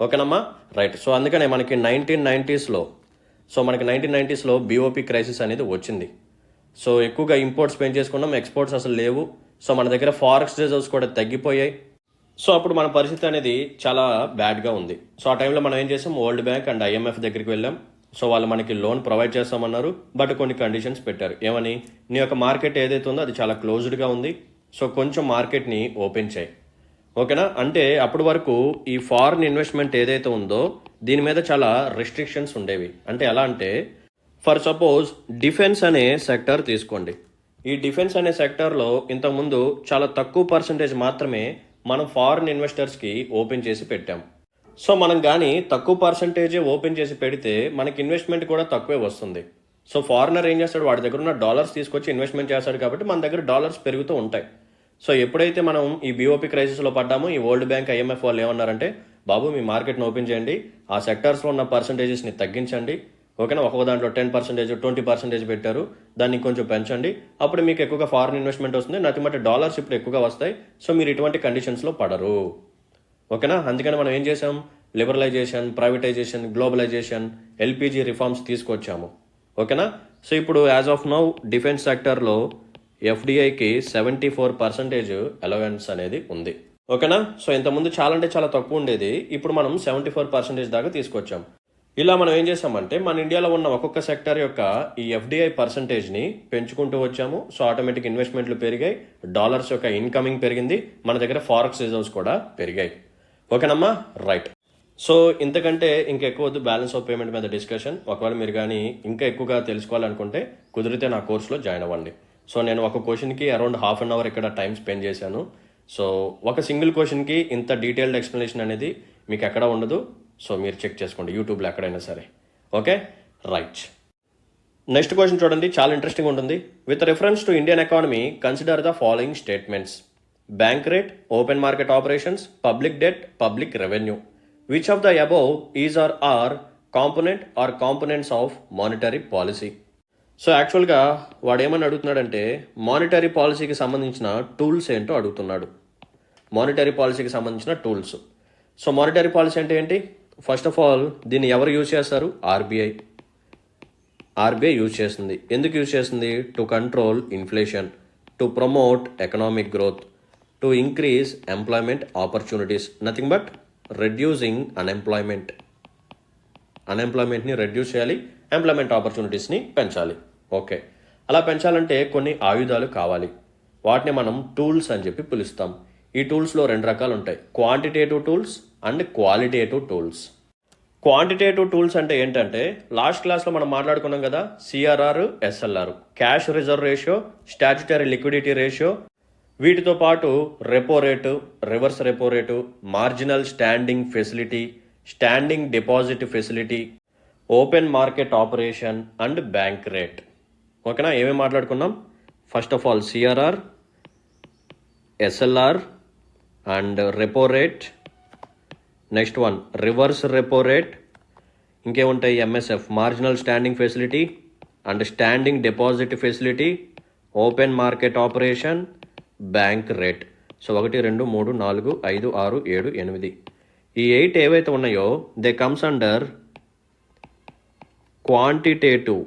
ఓకేనమ్మా, రైట్. సో అందుకనే మనకి 1990స్లో బీఓపీ క్రైసిస్ అనేది వచ్చింది. సో ఎక్కువగా ఇంపోర్ట్స్ పెంచేసుకున్నాం, చేసుకున్నాం, ఎక్స్పోర్ట్స్ అసలు లేవు. సో మన దగ్గర ఫారెక్స్ రిజర్వ్స్ కూడా తగ్గిపోయాయి. సో అప్పుడు మన పరిస్థితి అనేది చాలా బ్యాడ్గా ఉంది. సో ఆ టైంలో మనం ఏం చేసాం? వరల్డ్ బ్యాంక్ అండ్ ఐఎంఎఫ్ దగ్గరికి వెళ్ళాం. సో వాళ్ళు మనకి లోన్ ప్రొవైడ్ చేస్తామన్నారు, బట్ కొన్ని కండిషన్స్ పెట్టారు. ఏమని? నీ యొక్క మార్కెట్ ఏదైతే ఉందో అది చాలా క్లోజ్డ్గా ఉంది, సో కొంచెం మార్కెట్ని ఓపెన్ చేయి. ఓకేనా? అంటే అప్పటి వరకు ఈ ఫారిన్ ఇన్వెస్ట్మెంట్ ఏదైతే ఉందో దీని మీద చాలా రెస్ట్రిక్షన్స్ ఉండేవి. అంటే ఎలా అంటే, ఫర్ సపోజ్ డిఫెన్స్ అనే సెక్టర్ తీసుకోండి. ఈ డిఫెన్స్ అనే సెక్టర్లో ఇంతకుముందు చాలా తక్కువ పర్సంటేజ్ మాత్రమే మనం ఫారిన్ ఇన్వెస్టర్స్కి ఓపెన్ చేసి పెట్టాం. సో మనం కానీ తక్కువ పర్సంటేజే ఓపెన్ చేసి పెడితే మనకి ఇన్వెస్ట్మెంట్ కూడా తక్కువే వస్తుంది. సో ఫారినర్ ఏం చేస్తాడు? వాడి దగ్గర ఉన్న డాలర్స్ తీసుకొచ్చి ఇన్వెస్ట్మెంట్ చేస్తాడు కాబట్టి మన దగ్గర డాలర్స్ పెరుగుతూ ఉంటాయి. సో ఎప్పుడైతే మనం ఈ బీఓపీ క్రైసిస్లో పడ్డామో, ఈ వరల్డ్ బ్యాంక్ ఐఎంఎఫ్ వాళ్ళు ఏమన్నారంటే, బాబు మీ మార్కెట్ని ఓపెన్ చేయండి, ఆ సెక్టార్స్లో ఉన్న పర్సంటేజెస్ని తగ్గించండి. ఓకేనా? ఒక్కొక్క దాంట్లో 10%, 20% పెట్టారు, దాన్ని కొంచెం పెంచండి, అప్పుడు మీకు ఎక్కువగా ఫారిన్ ఇన్వెస్ట్మెంట్ వస్తుంది, నథింగ్ బట్ డాలర్స్ ఇప్పుడు ఎక్కువగా వస్తాయి. సో మీరు ఇటువంటి కండిషన్స్లో పడరు. ఓకేనా? అందుకని మనం ఏం చేసాం? Liberalisation, privatisation, globalisation, LPG reforms తీసుకొచ్చాము. ఓకేనా? సో ఇప్పుడు యాజ్ ఆఫ్ నౌ డిఫెన్స్ సెక్టర్లో ఎఫ్డిఐకి 74% అలవెన్స్ అనేది ఉంది. ఓకేనా? సో ఇంతకుముందు చాలా అంటే చాలా తక్కువ ఉండేది, ఇప్పుడు మనం 74% దాకా తీసుకొచ్చాం. ఇలా మనం ఏం చేసామంటే మన ఇండియాలో ఉన్న ఒక్కొక్క సెక్టర్ యొక్క ఈ ఎఫ్డిఐ పర్సంటేజ్ని పెంచుకుంటూ వచ్చాము. సో ఆటోమేటిక్ ఇన్వెస్ట్మెంట్లు పెరిగాయి, డాలర్స్ యొక్క ఇన్కమింగ్ పెరిగింది, మన దగ్గర ఫారెక్స్ రిజర్వ్స్ కూడా పెరిగాయి. ఓకేనమ్మా, రైట్. సో ఇంతకంటే ఇంకెక్కువ వద్దు బ్యాలెన్స్ ఆఫ్ పేమెంట్ మీద డిస్కషన్. ఒకవేళ మీరు కానీ ఇంకా ఎక్కువగా తెలుసుకోవాలనుకుంటే కుదిరితే నా కోర్సులో జాయిన్ అవ్వండి. సో నేను ఒక క్వశ్చన్కి అరౌండ్ హాఫ్ అన్ అవర్ ఇక్కడ టైం స్పెండ్ చేశాను. సో ఒక సింగిల్ క్వశ్చన్కి ఇంత డీటెయిల్డ్ ఎక్స్ప్లెనేషన్ అనేది మీకు ఎక్కడ ఉండదు. సో మీరు చెక్ చేసుకోండి యూట్యూబ్లో ఎక్కడైనా సరే. Okay, right. నెక్స్ట్ క్వశ్చన్ చూడండి, చాలా ఇంట్రెస్టింగ్ ఉంటుంది. With reference to Indian economy consider the following statements: bank rate, open market operations, public debt, public revenue. Which of the above is are component or components of monetary policy? So యాక్చువల్గా వాడు ఏమని అడుగుతున్నాడంటే monetary పాలసీకి సంబంధించిన tools ఏంటో అడుగుతున్నాడు. Monetary పాలసీకి సంబంధించిన tools. So monetary policy అంటే ఏంటి? ఫస్ట్ ఆఫ్ ఆల్ దీన్ని ఎవరు యూజ్ చేస్తారు? ఆర్బీఐ యూజ్ చేస్తుంది. ఎందుకు యూజ్ చేస్తుంది? To control inflation, to promote economic growth, to increase employment opportunities, nothing but reducing అన్ఎంప్లాయ్మెంట్ని రెడ్యూస్ చేయాలి, ఎంప్లాయ్మెంట్ ఆపర్చునిటీస్ని పెంచాలి. ఓకే, అలా పెంచాలంటే కొన్ని ఆయుధాలు కావాలి. వాటిని మనం టూల్స్ అని చెప్పి పిలుస్తాం. ఈ టూల్స్లో 2 రకాలు ఉంటాయి: quantitative tools and qualitative tools. Quantitative tools అంటే ఏంటంటే లాస్ట్ క్లాస్లో మనం మాట్లాడుకున్నాం కదా, CRR, SLR, cash reserve ratio, statutory liquidity ratio, వీటితో పాటు repo rate, reverse repo rate, marginal standing facility, standing deposit facility, open market operation and bank rate. ఓకేనా, ఏమేమి మాట్లాడుకున్నాం? First of all CRR, SLR and repo rate. Next one reverse repo rate. ఇంకేముంటాయి? MSF, marginal standing facility and standing deposit facility, open market operation, bank rate. So 1, 2, 3, 4, 5, 6, 7, 8. ఈ 8 ఏవైతే ఉన్నాయో they comes under quantitative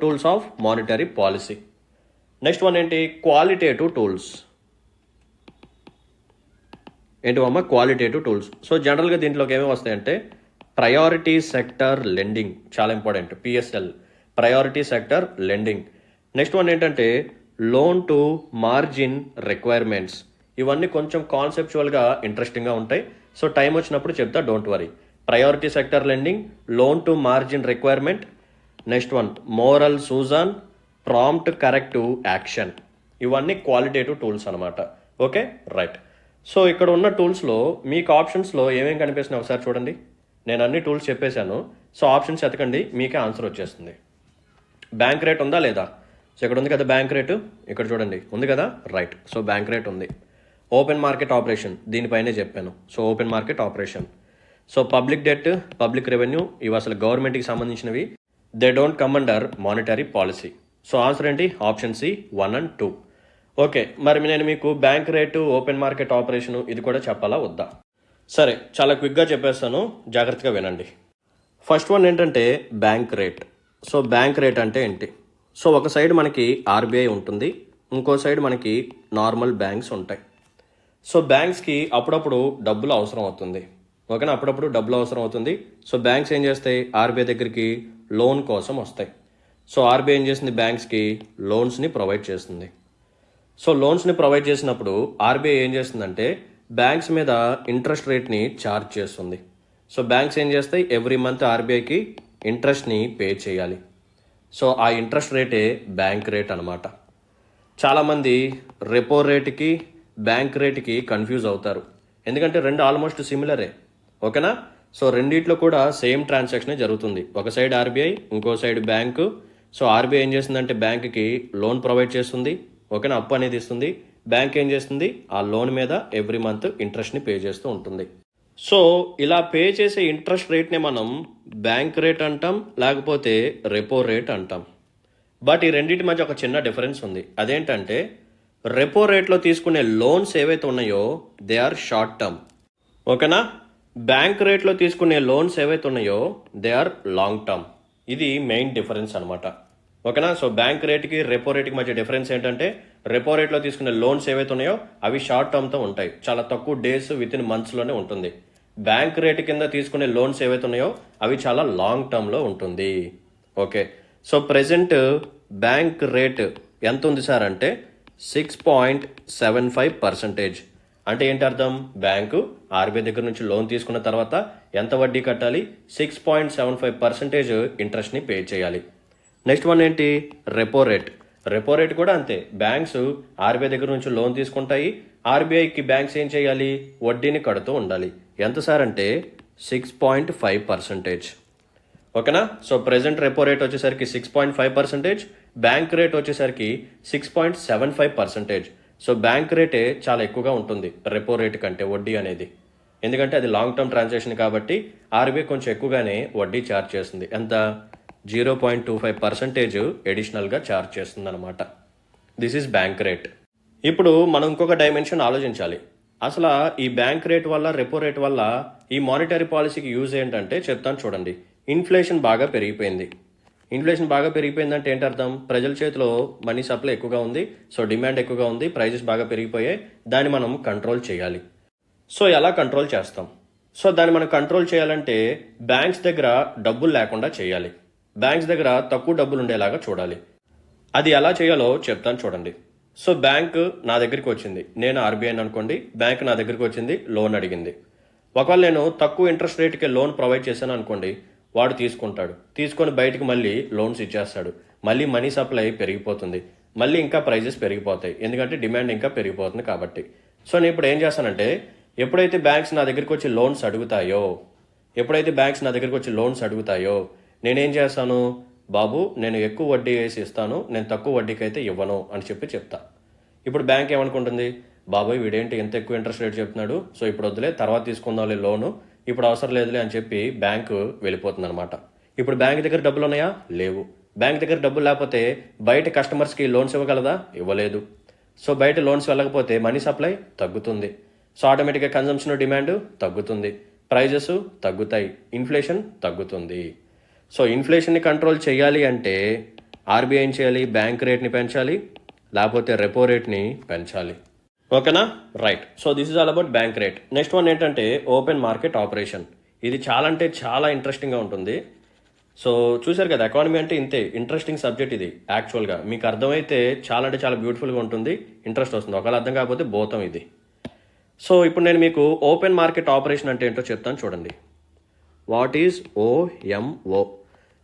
tools of monetary policy. Next one ఏంటి? Qualitative tools. ఏంటివమ్మ? Qualitative tools. So జనరల్గా దీంట్లోకి ఏమేమి వస్తాయంటే ప్రయారిటీ సెక్టర్ లెండింగ్, చాలా important, PSL, priority sector lending. Next one ఏంటంటే లోన్ టు మార్జిన్ రిక్వైర్మెంట్స్. ఇవన్నీ కొంచెం కాన్సెప్చువల్గా ఇంట్రెస్టింగ్గా ఉంటాయి. సో టైం వచ్చినప్పుడు చెప్తా, don't worry. Priority sector lending, loan to margin requirement. Next one moral suasion, prompt corrective action. ఇవన్నీ క్వాలిటేటివ్ టూల్స్ అనమాట. Okay, right. సో ఇక్కడ ఉన్న టూల్స్లో మీకు ఆప్షన్స్లో ఏమేమి కనిపిస్తున్నాయి ఒకసారి చూడండి. నేను అన్ని టూల్స్ చెప్పేశాను. సో ఆప్షన్స్ ఎతకండి, మీకే ఆన్సర్ వచ్చేస్తుంది. బ్యాంక్ రేట్ ఉందా లేదా? సో ఇక్కడ ఉంది కదా బ్యాంక్ రేటు, ఇక్కడ చూడండి ఉంది కదా, రైట్. సో బ్యాంక్ రేట్ ఉంది. ఓపెన్ మార్కెట్ ఆపరేషన్, దీనిపైనే చెప్పాను. So open market operation. So public debt, public revenue, ఇవి అసలు గవర్నమెంట్కి సంబంధించినవి. They don't come under monetary policy. So answer ఏంటి? Option C 1 and 2. ఓకే, మరి నేను మీకు bank rate, open market operation ఇది కూడా చెప్పాలా వద్దా? సరే, చాలా క్విక్గా చెప్పేస్తాను, జాగ్రత్తగా వినండి. ఫస్ట్ వన్ ఏంటంటే bank rate. So bank rate అంటే ఏంటి? సో ఒక సైడ్ మనకి ఆర్బీఐ ఉంటుంది, ఇంకో సైడ్ మనకి నార్మల్ బ్యాంక్స్ ఉంటాయి. సో బ్యాంక్స్కి అప్పుడప్పుడు డబ్బులు అవసరం అవుతుంది. ఓకేనా, అప్పుడప్పుడు డబ్బులు అవసరం అవుతుంది. సో బ్యాంక్స్ ఏం చేస్తాయి? ఆర్బీఐ దగ్గరికి లోన్ కోసం వస్తాయి. సో ఆర్బీఐ ఏం చేస్తుంది? బ్యాంక్స్కి లోన్స్ని ప్రొవైడ్ చేస్తుంది. సో లోన్స్ని ప్రొవైడ్ చేసినప్పుడు ఆర్బీఐ ఏం చేస్తుందంటే బ్యాంక్స్ మీద ఇంట్రెస్ట్ రేట్ని ఛార్జ్ చేస్తుంది. సో బ్యాంక్స్ ఏం చేస్తాయి? ఎవ్రీ మంత్ ఆర్బీఐకి ఇంట్రెస్ట్ని పే చేయాలి. సో ఆ ఇంట్రెస్ట్ రేటే బ్యాంక్ రేట్ అనమాట. చాలామంది రెపో రేటుకి బ్యాంక్ రేటుకి కన్ఫ్యూజ్ అవుతారు, ఎందుకంటే రెండు ఆల్మోస్ట్ సిమిలరే. ఓకేనా, సో రెండిట్లో కూడా సేమ్ ట్రాన్సాక్షనే జరుగుతుంది. ఒక సైడ్ ఆర్బీఐ, ఇంకో సైడ్ బ్యాంకు. సో ఆర్బీఐ ఏం చేస్తుందంటే బ్యాంక్కి లోన్ ప్రొవైడ్ చేస్తుంది. ఓకేనా, అప్పు అనేది ఇస్తుంది. బ్యాంక్ ఏం చేస్తుంది? ఆ లోన్ మీద ఎవ్రీ మంత్ ఇంట్రెస్ట్ని పే చేస్తూ ఉంటుంది. సో ఇలా పే చేసే ఇంట్రెస్ట్ రేట్ని మనం బ్యాంక్ రేట్ అంటాం, లేకపోతే రెపో రేట్ అంటాం. బట్ ఈ రెండింటి మధ్య ఒక చిన్న డిఫరెన్స్ ఉంది. అదేంటంటే రెపో రేట్లో తీసుకునే లోన్స్ ఏవైతే ఉన్నాయో దే ఆర్ షార్ట్ టర్మ్. ఓకేనా, బ్యాంక్ రేట్లో తీసుకునే లోన్స్ ఏవైతే ఉన్నాయో దే ఆర్ లాంగ్ టర్మ్. ఇది మెయిన్ డిఫరెన్స్ అనమాట. ఓకేనా, సో బ్యాంక్ రేట్కి రెపో రేట్కి మధ్య డిఫరెన్స్ ఏంటంటే రెపో రేట్లో తీసుకునే లోన్స్ ఏవైతే ఉన్నాయో అవి షార్ట్ టర్మ్తో ఉంటాయి, చాలా తక్కువ డేస్, విత్ ఇన్ మంత్స్లోనే ఉంటుంది. బ్యాంక్ రేట్ కింద తీసుకునే లోన్స్ ఏవైతే ఉన్నాయో అవి చాలా లాంగ్ టర్మ్లో ఉంటుంది. Okay, so present bank rate ఎంత ఉంది సార్ అంటే 6.75%. అంటే ఏంటి అర్థం? బ్యాంకు ఆర్బీఐ దగ్గర నుంచి లోన్ తీసుకున్న తర్వాత ఎంత వడ్డీ కట్టాలి? 6.75% ఇంట్రెస్ట్ని పే చేయాలి. నెక్స్ట్ వన్ ఏంటి? Repo rate. రెపో రేట్ కూడా అంతే. బ్యాంక్స్ ఆర్బీఐ దగ్గర నుంచి లోన్ తీసుకుంటాయి. ఆర్బీఐకి బ్యాంక్స్ ఏం చేయాలి? వడ్డీని కడుతూ ఉండాలి. ఎంత సార్ అంటే 6.5%. ఓకేనా? సో ప్రెసెంట్ రెపో రేట్ వచ్చేసరికి 6.5%, బ్యాంక్ రేట్ వచ్చేసరికి 6.75%. సో బ్యాంక్ రేటే చాలా ఎక్కువగా ఉంటుంది రెపో రేట్ కంటే వడ్డీ అనేది. ఎందుకంటే అది లాంగ్ టర్మ్ ట్రాన్సాక్షన్ కాబట్టి ఆర్బీఐ కొంచెం ఎక్కువగానే వడ్డీ ఛార్జ్ చేస్తుంది. ఎంత? 0.25% ఎడిషనల్గా ఛార్జ్ చేస్తుంది అనమాట. This is bank rate. ఇప్పుడు మనం ఇంకొక డైమెన్షన్ ఆలోచించాలి. అసలు ఈ బ్యాంక్ రేట్ వల్ల, రెపో రేట్ వల్ల ఈ మానిటరీ పాలసీకి యూజ్ ఏంటంటే చెప్తాను చూడండి. ఇన్ఫ్లేషన్ బాగా పెరిగిపోయింది. ఇన్ఫ్లేషన్ బాగా పెరిగిపోయిందంటే ఏంటి అర్థం? ప్రజల చేతిలో మనీ సప్లై ఎక్కువగా ఉంది, సో డిమాండ్ ఎక్కువగా ఉంది, ప్రైజెస్ బాగా పెరిగిపోయాయి. దాన్ని మనం కంట్రోల్ చేయాలి. సో ఎలా కంట్రోల్ చేస్తాం? సో దాన్ని మనం కంట్రోల్ చేయాలంటే బ్యాంక్స్ దగ్గర డబ్బులు లేకుండా చేయాలి. బ్యాంక్స్ దగ్గర తక్కువ డబ్బులు ఉండేలాగా చూడాలి. అది ఎలా చేయాలో చెప్తాను చూడండి. సో బ్యాంక్ నా దగ్గరికి వచ్చింది, నేను ఆర్బీఐ అనుకోండి. బ్యాంక్ నా దగ్గరికి వచ్చింది, లోన్ అడిగింది. ఒకవేళ నేను తక్కువ ఇంట్రెస్ట్ రేట్కి లోన్ ప్రొవైడ్ చేశాను అనుకోండి, వాడు తీసుకుంటాడు. తీసుకొని బయటకు మళ్ళీ లోన్స్ ఇచ్చేస్తాడు. మళ్ళీ మనీ సప్లై పెరిగిపోతుంది, మళ్ళీ ఇంకా ప్రైజెస్ పెరిగిపోతాయి. ఎందుకంటే డిమాండ్ ఇంకా పెరిగిపోతుంది కాబట్టి. సో నేను ఇప్పుడు ఏం చేస్తానంటే, ఎప్పుడైతే బ్యాంక్స్ నా దగ్గరికి వచ్చి లోన్స్ అడుగుతాయో నేనేం చేస్తాను? బాబు, నేను ఎక్కువ వడ్డీ వేసి ఇస్తాను, నేను తక్కువ వడ్డీకి అయితే ఇవ్వను అని చెప్తా. ఇప్పుడు బ్యాంక్ ఏమనుకుంటుంది? బాబాయ్ వీడేంటి ఎంత ఎక్కువ ఇంట్రెస్ట్ రేట్ చెప్తున్నాడు, సో ఇప్పుడు వద్దులే, తర్వాత తీసుకుందాంలే లోను, ఇప్పుడు అవసరం లేదులే అని చెప్పి బ్యాంకు వెళ్ళిపోతుంది అనమాట. ఇప్పుడు బ్యాంక్ దగ్గర డబ్బులు ఉన్నాయా? లేవు. బ్యాంక్ దగ్గర డబ్బులు లేకపోతే బయట కస్టమర్స్కి లోన్స్ ఇవ్వగలదా? ఇవ్వలేదు. సో బయట లోన్స్ వెళ్ళకపోతే మనీ సప్లై తగ్గుతుంది. సో ఆటోమేటిక్గా కన్జంప్షన్ డిమాండ్ తగ్గుతుంది, ప్రైజెస్ తగ్గుతాయి, ఇన్ఫ్లేషన్ తగ్గుతుంది. సో ఇన్ఫ్లేషన్ని కంట్రోల్ చేయాలి అంటే ఆర్బీఐ ఏం చేయాలి? బ్యాంక్ రేట్ని పెంచాలి, లేకపోతే రెపో రేట్ని పెంచాలి. ఓకేనా? Right. So this is all about bank rate. Next one ఏంటంటే ఓపెన్ మార్కెట్ ఆపరేషన్. ఇది చాలా అంటే చాలా ఇంట్రెస్టింగ్గా ఉంటుంది. సో చూశారు కదా, ఎకానమీ అంటే ఇంతే ఇంట్రెస్టింగ్ సబ్జెక్ట్ ఇది. యాక్చువల్గా మీకు అర్థమైతే చాలా అంటే చాలా బ్యూటిఫుల్గా ఉంటుంది, ఇంట్రెస్ట్ వస్తుంది. ఒకవేళ అర్థం కాకపోతే భూతం ఇది. సో ఇప్పుడు నేను మీకు ఓపెన్ మార్కెట్ ఆపరేషన్ అంటే ఏంటో చెప్తాను చూడండి. What is OMO?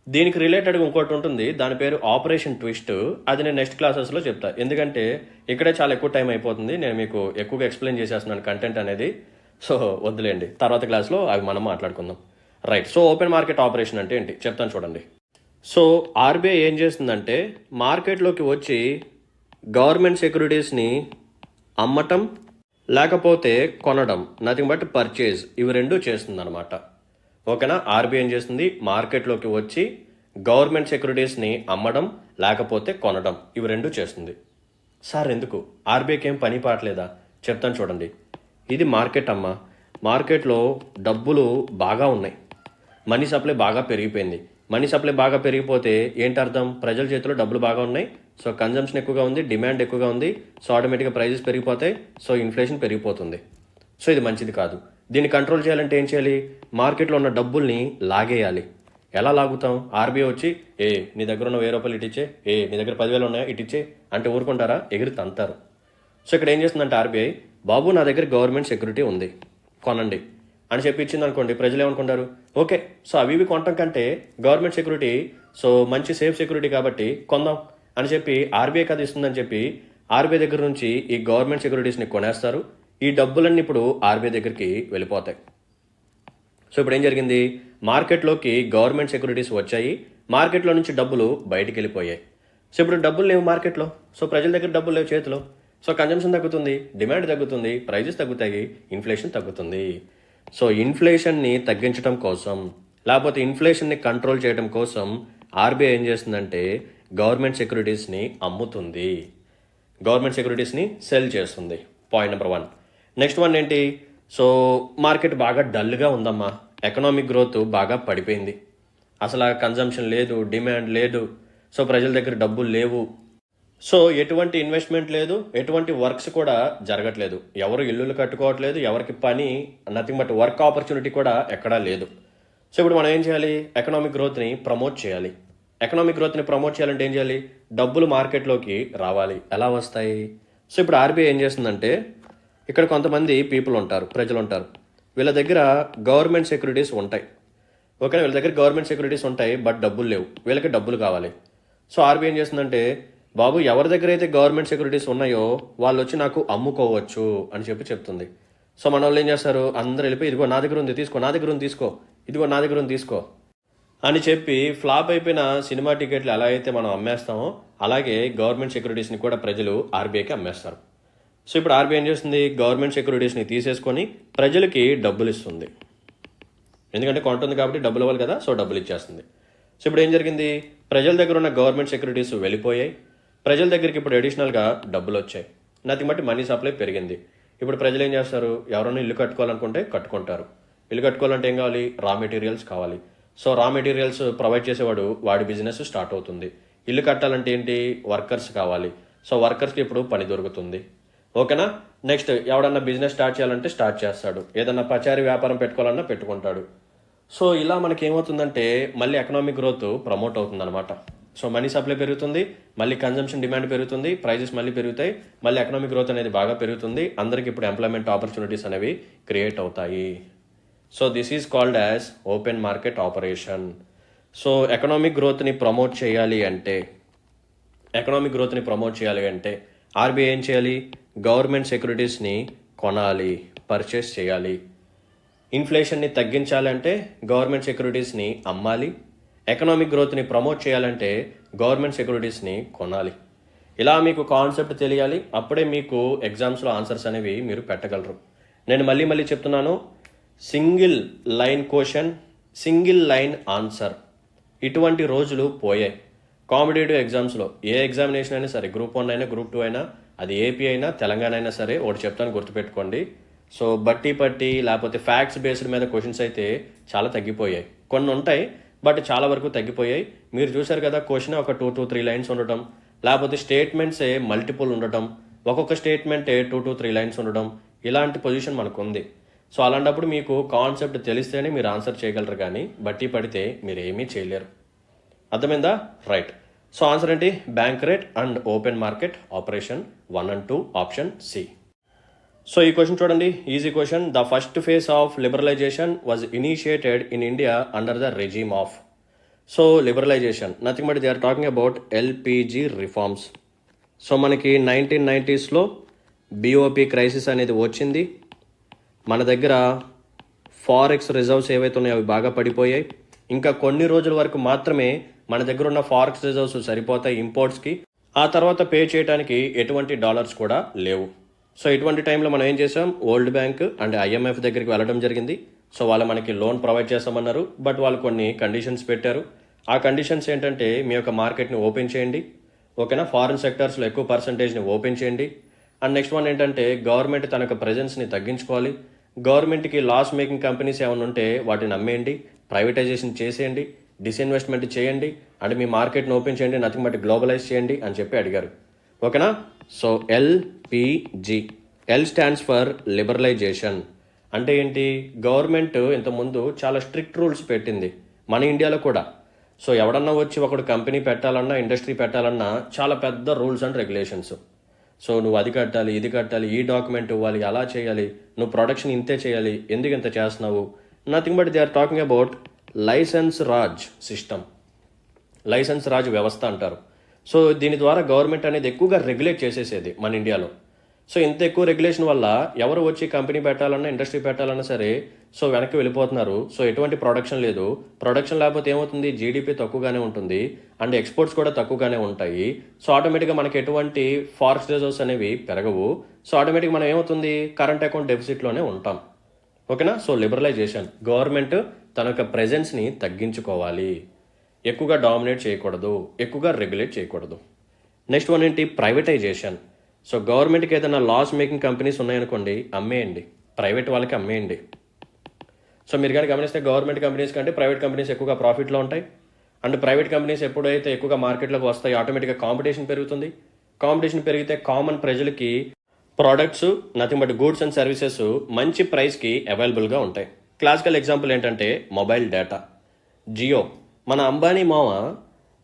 దీనికి రిలేటెడ్గా ఇంకోటి ఉంటుంది, దాని పేరు ఆపరేషన్ ట్విస్ట్. అది నేను నెక్స్ట్ క్లాసెస్లో చెప్తాను. ఎందుకంటే ఇక్కడే చాలా ఎక్కువ టైం అయిపోతుంది, నేను మీకు ఎక్కువగా ఎక్స్ప్లెయిన్ చేసేస్తున్నాను కంటెంట్ అనేది. సో వద్దులేండి, తర్వాత క్లాస్లో అవి మనం మాట్లాడుకుందాం. Right. So open market operation అంటే ఏంటి చెప్తాను చూడండి. సో ఆర్బీఐ ఏం చేస్తుందంటే మార్కెట్లోకి వచ్చి గవర్నమెంట్ సెక్యూరిటీస్ని అమ్మటం లేకపోతే కొనడం, నథింగ్ బట్ పర్చేజ్, ఇవి రెండు చేస్తుంది అనమాట. ఓకేనా? ఆర్బీఐ ఏం చేస్తుంది? మార్కెట్లోకి వచ్చి గవర్నమెంట్ సెక్యూరిటీస్ని అమ్మడం లేకపోతే కొనడం, ఇవి రెండు చేస్తుంది. సార్ ఎందుకు? ఆర్బీఐకి ఏం పని పాటలేదా? చెప్తాను చూడండి. ఇది మార్కెట్ అమ్మ. మార్కెట్లో డబ్బులు బాగా ఉన్నాయి, మనీ సప్లై బాగా పెరిగిపోయింది. మనీ సప్లై బాగా పెరిగిపోతే ఏంటి అర్థం? ప్రజల చేతిలో డబ్బులు బాగా ఉన్నాయి, సో కన్జంప్షన్ ఎక్కువగా ఉంది, డిమాండ్ ఎక్కువగా ఉంది, సో ఆటోమేటిక్గా ప్రైజెస్ పెరిగిపోతాయి, సో ఇన్ఫ్లేషన్ పెరిగిపోతుంది. సో ఇది మంచిది కాదు. దీన్ని కంట్రోల్ చేయాలంటే ఏం చేయాలి? మార్కెట్లో ఉన్న డబ్బుల్ని లాగేయాలి. ఎలా లాగుతాం? ఆర్బీఐ వచ్చి నీ దగ్గర ఉన్న 1000 రూపాయలు ఇటిచ్చే, నీ దగ్గర 10,000 ఉన్నాయా ఇటిచ్చే అంటే ఊరుకుంటారా? ఎగిరి తంతారు. సో ఇక్కడ ఏం చేస్తుందంటే ఆర్బీఐ, బాబు నా దగ్గర గవర్నమెంట్ సెక్యూరిటీ ఉంది, కొనండి అని చెప్పి ఇచ్చింది అనుకోండి. ప్రజలు ఏమనుకుంటారు? ఓకే, సో అవి కొనటం కంటే గవర్నమెంట్ సెక్యూరిటీ, సో మంచి సేఫ్ సెక్యూరిటీ కాబట్టి కొందాం అని చెప్పి ఆర్బీఐ కదా ఇస్తుందని చెప్పి ఆర్బీఐ దగ్గర నుంచి ఈ గవర్నమెంట్ సెక్యూరిటీస్ని కొనేస్తారు. ఈ డబ్బులన్నీ ఇప్పుడు ఆర్బీఐ దగ్గరికి వెళ్ళిపోతాయి. సో ఇప్పుడు ఏం జరిగింది? మార్కెట్లోకి గవర్నమెంట్ సెక్యూరిటీస్ వచ్చాయి, మార్కెట్లో నుంచి డబ్బులు బయటికి వెళ్ళిపోయాయి. సో ఇప్పుడు డబ్బులు లేవు మార్కెట్లో, సో ప్రజల దగ్గర డబ్బులు లేవు చేతిలో, సో కన్జంప్షన్ తగ్గుతుంది, డిమాండ్ తగ్గుతుంది, ప్రైజెస్ తగ్గుతాయి, ఇన్ఫ్లేషన్ తగ్గుతుంది. సో ఇన్ఫ్లేషన్ని తగ్గించడం కోసం, లేకపోతే ఇన్ఫ్లేషన్ని కంట్రోల్ చేయడం కోసం ఆర్బీఐ ఏం చేస్తుందంటే గవర్నమెంట్ సెక్యూరిటీస్ని అమ్ముతుంది, గవర్నమెంట్ సెక్యూరిటీస్ని సెల్ చేస్తుంది. Point number 1. నెక్స్ట్ వన్ ఏంటి? సో మార్కెట్ బాగా డల్గా ఉందమ్మా, ఎకనామిక్ గ్రోత్ బాగా పడిపోయింది, అసలు కన్జంప్షన్ లేదు, డిమాండ్ లేదు, సో ప్రజల దగ్గర డబ్బులు లేవు, సో ఎటువంటి ఇన్వెస్ట్మెంట్ లేదు, ఎటువంటి వర్క్స్ కూడా జరగట్లేదు, ఎవరు ఇల్లులు కట్టుకోవట్లేదు, ఎవరికి పని, నథింగ్ బట్ వర్క్ ఆపర్చునిటీ కూడా ఎక్కడా లేదు. సో ఇప్పుడు మనం ఏం చేయాలి? ఎకనామిక్ గ్రోత్ని ప్రమోట్ చేయాలి. ఎకనామిక్ గ్రోత్ని ప్రమోట్ చేయాలంటే ఏం చేయాలి? డబ్బులు మార్కెట్లోకి రావాలి. ఎలా వస్తాయి? సో ఇప్పుడు ఆర్బీఐ ఏం చేస్తుందంటే, ఇక్కడ కొంతమంది పీపుల్ ఉంటారు, ప్రజలు ఉంటారు, వీళ్ళ దగ్గర గవర్నమెంట్ సెక్యూరిటీస్ ఉంటాయి. ఓకే, వీళ్ళ దగ్గర గవర్నమెంట్ సెక్యూరిటీస్ ఉంటాయి, బట్ డబ్బులు లేవు, వీళ్ళకి డబ్బులు కావాలి. సో ఆర్బీఐ ఏం చేస్తుందంటే, బాబు ఎవరి దగ్గర అయితే గవర్నమెంట్ సెక్యూరిటీస్ ఉన్నాయో వాళ్ళు వచ్చి నాకు అమ్ముకోవచ్చు అని చెప్తుంది. సో మన వాళ్ళు ఏం చేస్తారు, అందరూ వెళ్ళిపోయి ఇదిగో నా దగ్గర ఉంది తీసుకో, నా దగ్గర ఉంది తీసుకో, ఇదిగో నా దగ్గర ఉంది తీసుకో అని చెప్పి ఫ్లాప్ అయిపోయిన సినిమా టికెట్లు ఎలా అయితే మనం అమ్మేస్తామో అలాగే గవర్నమెంట్ సెక్యూరిటీస్ని కూడా ప్రజలు ఆర్బీఐకి అమ్మేస్తారు. సో ఇప్పుడు ఆర్బీఐ ఏం చేస్తుంది, గవర్నమెంట్ సెక్యూరిటీస్ని తీసేసుకొని ప్రజలకి డబ్బులు ఇస్తుంది. ఎందుకంటే కొంటుంది కాబట్టి డబ్బులు ఇవ్వాలి కదా, సో డబ్బులు ఇచ్చేస్తుంది. సో ఇప్పుడు ఏం జరిగింది, ప్రజల దగ్గర ఉన్న గవర్నమెంట్ సెక్యూరిటీస్ వెళ్ళిపోయాయి, ప్రజల దగ్గరికి ఇప్పుడు అడిషనల్గా డబ్బులు వచ్చాయి, నథింగ్ బట్ మనీ సప్లై పెరిగింది. ఇప్పుడు ప్రజలు ఏం చేస్తారు, ఎవరైనా ఇల్లు కట్టుకోవాలనుకుంటే కట్టుకుంటారు. ఇల్లు కట్టుకోవాలంటే ఏం కావాలి, రా మెటీరియల్స్ కావాలి. సో రా మెటీరియల్స్ ప్రొవైడ్ చేసేవాడు వాడి బిజినెస్ స్టార్ట్ అవుతుంది. ఇల్లు కట్టాలంటే ఏంటి, వర్కర్స్ కావాలి. సో వర్కర్స్కి ఇప్పుడు పని దొరుకుతుంది. ఓకేనా. నెక్స్ట్ ఎవడన్నా బిజినెస్ స్టార్ట్ చేయాలంటే స్టార్ట్ చేస్తాడు, ఏదన్నా పచారీ వ్యాపారం పెట్టుకోవాలన్నా పెట్టుకుంటాడు. సో ఇలా మనకి ఏమవుతుందంటే మళ్ళీ ఎకనామిక్ గ్రోత్ ప్రమోట్ అవుతుంది అనమాట. సో మనీ సప్లై పెరుగుతుంది, మళ్ళీ కన్జంప్షన్ డిమాండ్ పెరుగుతుంది, ప్రైజెస్ మళ్ళీ పెరుగుతాయి, మళ్ళీ ఎకనామిక్ గ్రోత్ అనేది బాగా పెరుగుతుంది, అందరికి ఇప్పుడు ఎంప్లాయ్మెంట్ ఆపర్చునిటీస్ అనేవి క్రియేట్ అవుతాయి. So this is called as open market operation. So economic గ్రోత్ని ప్రమోట్ చేయాలి అంటే ఆర్బీఐ ఏం చేయాలి, గవర్నమెంట్ సెక్యూరిటీస్ని కొనాలి, పర్చేస్ చేయాలి. ఇన్ఫ్లేషన్ని తగ్గించాలంటే గవర్నమెంట్ సెక్యూరిటీస్ని అమ్మాలి, ఎకనామిక్ గ్రోత్ని ప్రమోట్ చేయాలంటే గవర్నమెంట్ సెక్యూరిటీస్ని కొనాలి. ఇలా మీకు కాన్సెప్ట్ తెలియాలి, అప్పుడే మీకు ఎగ్జామ్స్లో ఆన్సర్స్ అనేవి మీరు పెట్టగలరు. నేను మళ్ళీ చెప్తున్నాను, single line question, single line answer, ఇటువంటి రోజులు పోయాయి. కాంపిటేటివ్ ఎగ్జామ్స్లో ఏ ఎగ్జామినేషన్ అయినా సరే, గ్రూప్ 1 అయినా గ్రూప్ 2 అయినా, అది ఏపీ అయినా తెలంగాణ అయినా సరే, ఒకటి చెప్తాను గుర్తుపెట్టుకోండి. సో బట్టి లేకపోతే ఫ్యాక్ట్స్ బేస్డ్ మీద క్వశ్చన్స్ అయితే చాలా తగ్గిపోయాయి. కొన్ని ఉంటాయి బట్ చాలా వరకు తగ్గిపోయాయి. మీరు చూసారు కదా, క్వశ్చన్ ఒక 2 to 3 లైన్స్ ఉండటం, లేకపోతే స్టేట్మెంట్సే మల్టిపుల్ ఉండటం, ఒక్కొక్క స్టేట్మెంటే 2 to 3 లైన్స్ ఉండడం, ఇలాంటి పొజిషన్ మనకు ఉంది. సో అలాంటప్పుడు మీకు కాన్సెప్ట్ తెలిస్తేనే మీరు ఆన్సర్ చేయగలరు, కానీ బట్టి పడితే మీరు ఏమీ చేయలేరు. అర్థమైందా? రైట్. సో ఆన్సర్ ఏంటి, bank rate and open market operation 1 and 2 option C. So ఈ క్వశ్చన్ చూడండి, easy question. The first phase of liberalisation was initiated in India under the regime of. So liberalisation nothing but they are talking about LPG reforms. So మనకి 1990sలో BOP crisis అనేది వచ్చింది. మన దగ్గర forex reserves ఏవైతే ఉన్నాయో అవి బాగా పడిపోయాయి. ఇంకా కొన్ని రోజుల వరకు మాత్రమే మన దగ్గర ఉన్న ఫారెక్స్ రిజర్వ్స్ సరిపోతాయి ఇంపోర్ట్స్కి. ఆ తర్వాత పే చేయడానికి ఎటువంటి డాలర్స్ కూడా లేవు. సో ఇటువంటి టైంలో మనం ఏం చేసాం, వరల్డ్ బ్యాంక్ అండ్ ఐఎంఎఫ్ దగ్గరికి వెళ్ళడం జరిగింది. సో వాళ్ళు మనకి లోన్ ప్రొవైడ్ చేస్తామన్నారు, బట్ వాళ్ళు కొన్ని కండిషన్స్ పెట్టారు. ఆ కండిషన్స్ ఏంటంటే, మీ యొక్క మార్కెట్ని ఓపెన్ చేయండి, ఓకేనా, ఫారిన్ సెక్టర్స్లో ఎక్కువ పర్సంటేజ్ని ఓపెన్ చేయండి. అండ్ నెక్స్ట్ వన్ ఏంటంటే, గవర్నమెంట్ తన యొక్క ప్రెజెన్స్ని తగ్గించుకోవాలి. గవర్నమెంట్కి లాస్ మేకింగ్ కంపెనీస్ ఏమైనా ఉంటే వాటిని అమ్మేయండి, ప్రైవేటైజేషన్ చేసేయండి, డిస్ఇన్వెస్ట్మెంట్ చేయండి, అండ్ మీ మార్కెట్ని ఓపెన్ చేయండి, నథింగ్ బట్ గ్లోబలైజ్ చేయండి అని చెప్పి అడిగారు. ఓకేనా. So LPG, L stands for liberalisation. అంటే ఏంటి, గవర్నమెంట్ ఇంతకుముందు చాలా స్ట్రిక్ట్ రూల్స్ పెట్టింది మన ఇండియాలో కూడా. సో ఎవడన్నా వచ్చి ఒకడు కంపెనీ పెట్టాలన్నా, ఇండస్ట్రీ పెట్టాలన్నా చాలా పెద్ద రూల్స్ అండ్ రెగ్యులేషన్స్. సో నువ్వు అది కట్టాలి, ఇది కట్టాలి, ఈ డాక్యుమెంట్ ఇవ్వాలి, అలా చేయాలి, నువ్వు ప్రొడక్షన్ ఇంతే చేయాలి, ఎందుకు ఇంత చేస్తున్నావు, nothing but they are talking about licence raj system, licence raj వ్యవస్థ అంటారు. సో దీని ద్వారా గవర్నమెంట్ అనేది ఎక్కువగా రెగ్యులేట్ చేసేసేది మన ఇండియాలో. సో ఇంత ఎక్కువ రెగ్యులేషన్ వల్ల ఎవరు వచ్చి కంపెనీ పెట్టాలన్నా, ఇండస్ట్రీ పెట్టాలన్నా సరే సో వెనక్కి వెళ్ళిపోతున్నారు. సో ఎటువంటి ప్రొడక్షన్ లేదు. ప్రొడక్షన్ లేకపోతే ఏమవుతుంది, జీడిపి తక్కువగానే ఉంటుంది అండ్ ఎక్స్పోర్ట్స్ కూడా తక్కువగానే ఉంటాయి. సో ఆటోమేటిక్గా మనకి ఎటువంటి ఫారెక్స్ రిజర్వ్స్ అనేవి పెరగవు. సో ఆటోమేటిక్గా మనం ఏమవుతుంది, కరెంట్ అకౌంట్ డెఫిసిట్లోనే ఉంటాం. ఓకేనా. సో లిబరలైజేషన్, గవర్నమెంట్ తన యొక్క ప్రెజెన్స్ని తగ్గించుకోవాలి, ఎక్కువగా డామినేట్ చేయకూడదు, ఎక్కువగా రెగ్యులేట్ చేయకూడదు. నెక్స్ట్ వన్ ఏంటి, ప్రైవేటైజేషన్. సో గవర్నమెంట్కి ఏదైనా లాస్ మేకింగ్ కంపెనీస్ ఉన్నాయనుకోండి, అమ్మేయండి, ప్రైవేట్ వాళ్ళకి అమ్మేయండి. సో మీరు కానీ గమనిస్తే గవర్నమెంట్ కంపెనీస్ కంటే ప్రైవేట్ కంపెనీస్ ఎక్కువగా ప్రాఫిట్లో ఉంటాయి. అండ్ ప్రైవేట్ కంపెనీస్ ఎప్పుడైతే ఎక్కువగా మార్కెట్లోకి వస్తాయి, ఆటోమేటిక్గా కాంపిటీషన్ పెరుగుతుంది. కాంపిటీషన్ పెరిగితే కామన్ ప్రజలకి products, nothing but goods and services మంచి ప్రైస్కి అవైలబుల్గా ఉంటాయి. క్లాసికల్ ఎగ్జాంపుల్ ఏంటంటే మొబైల్ డేటా. జియో, మన అంబానీ మామ.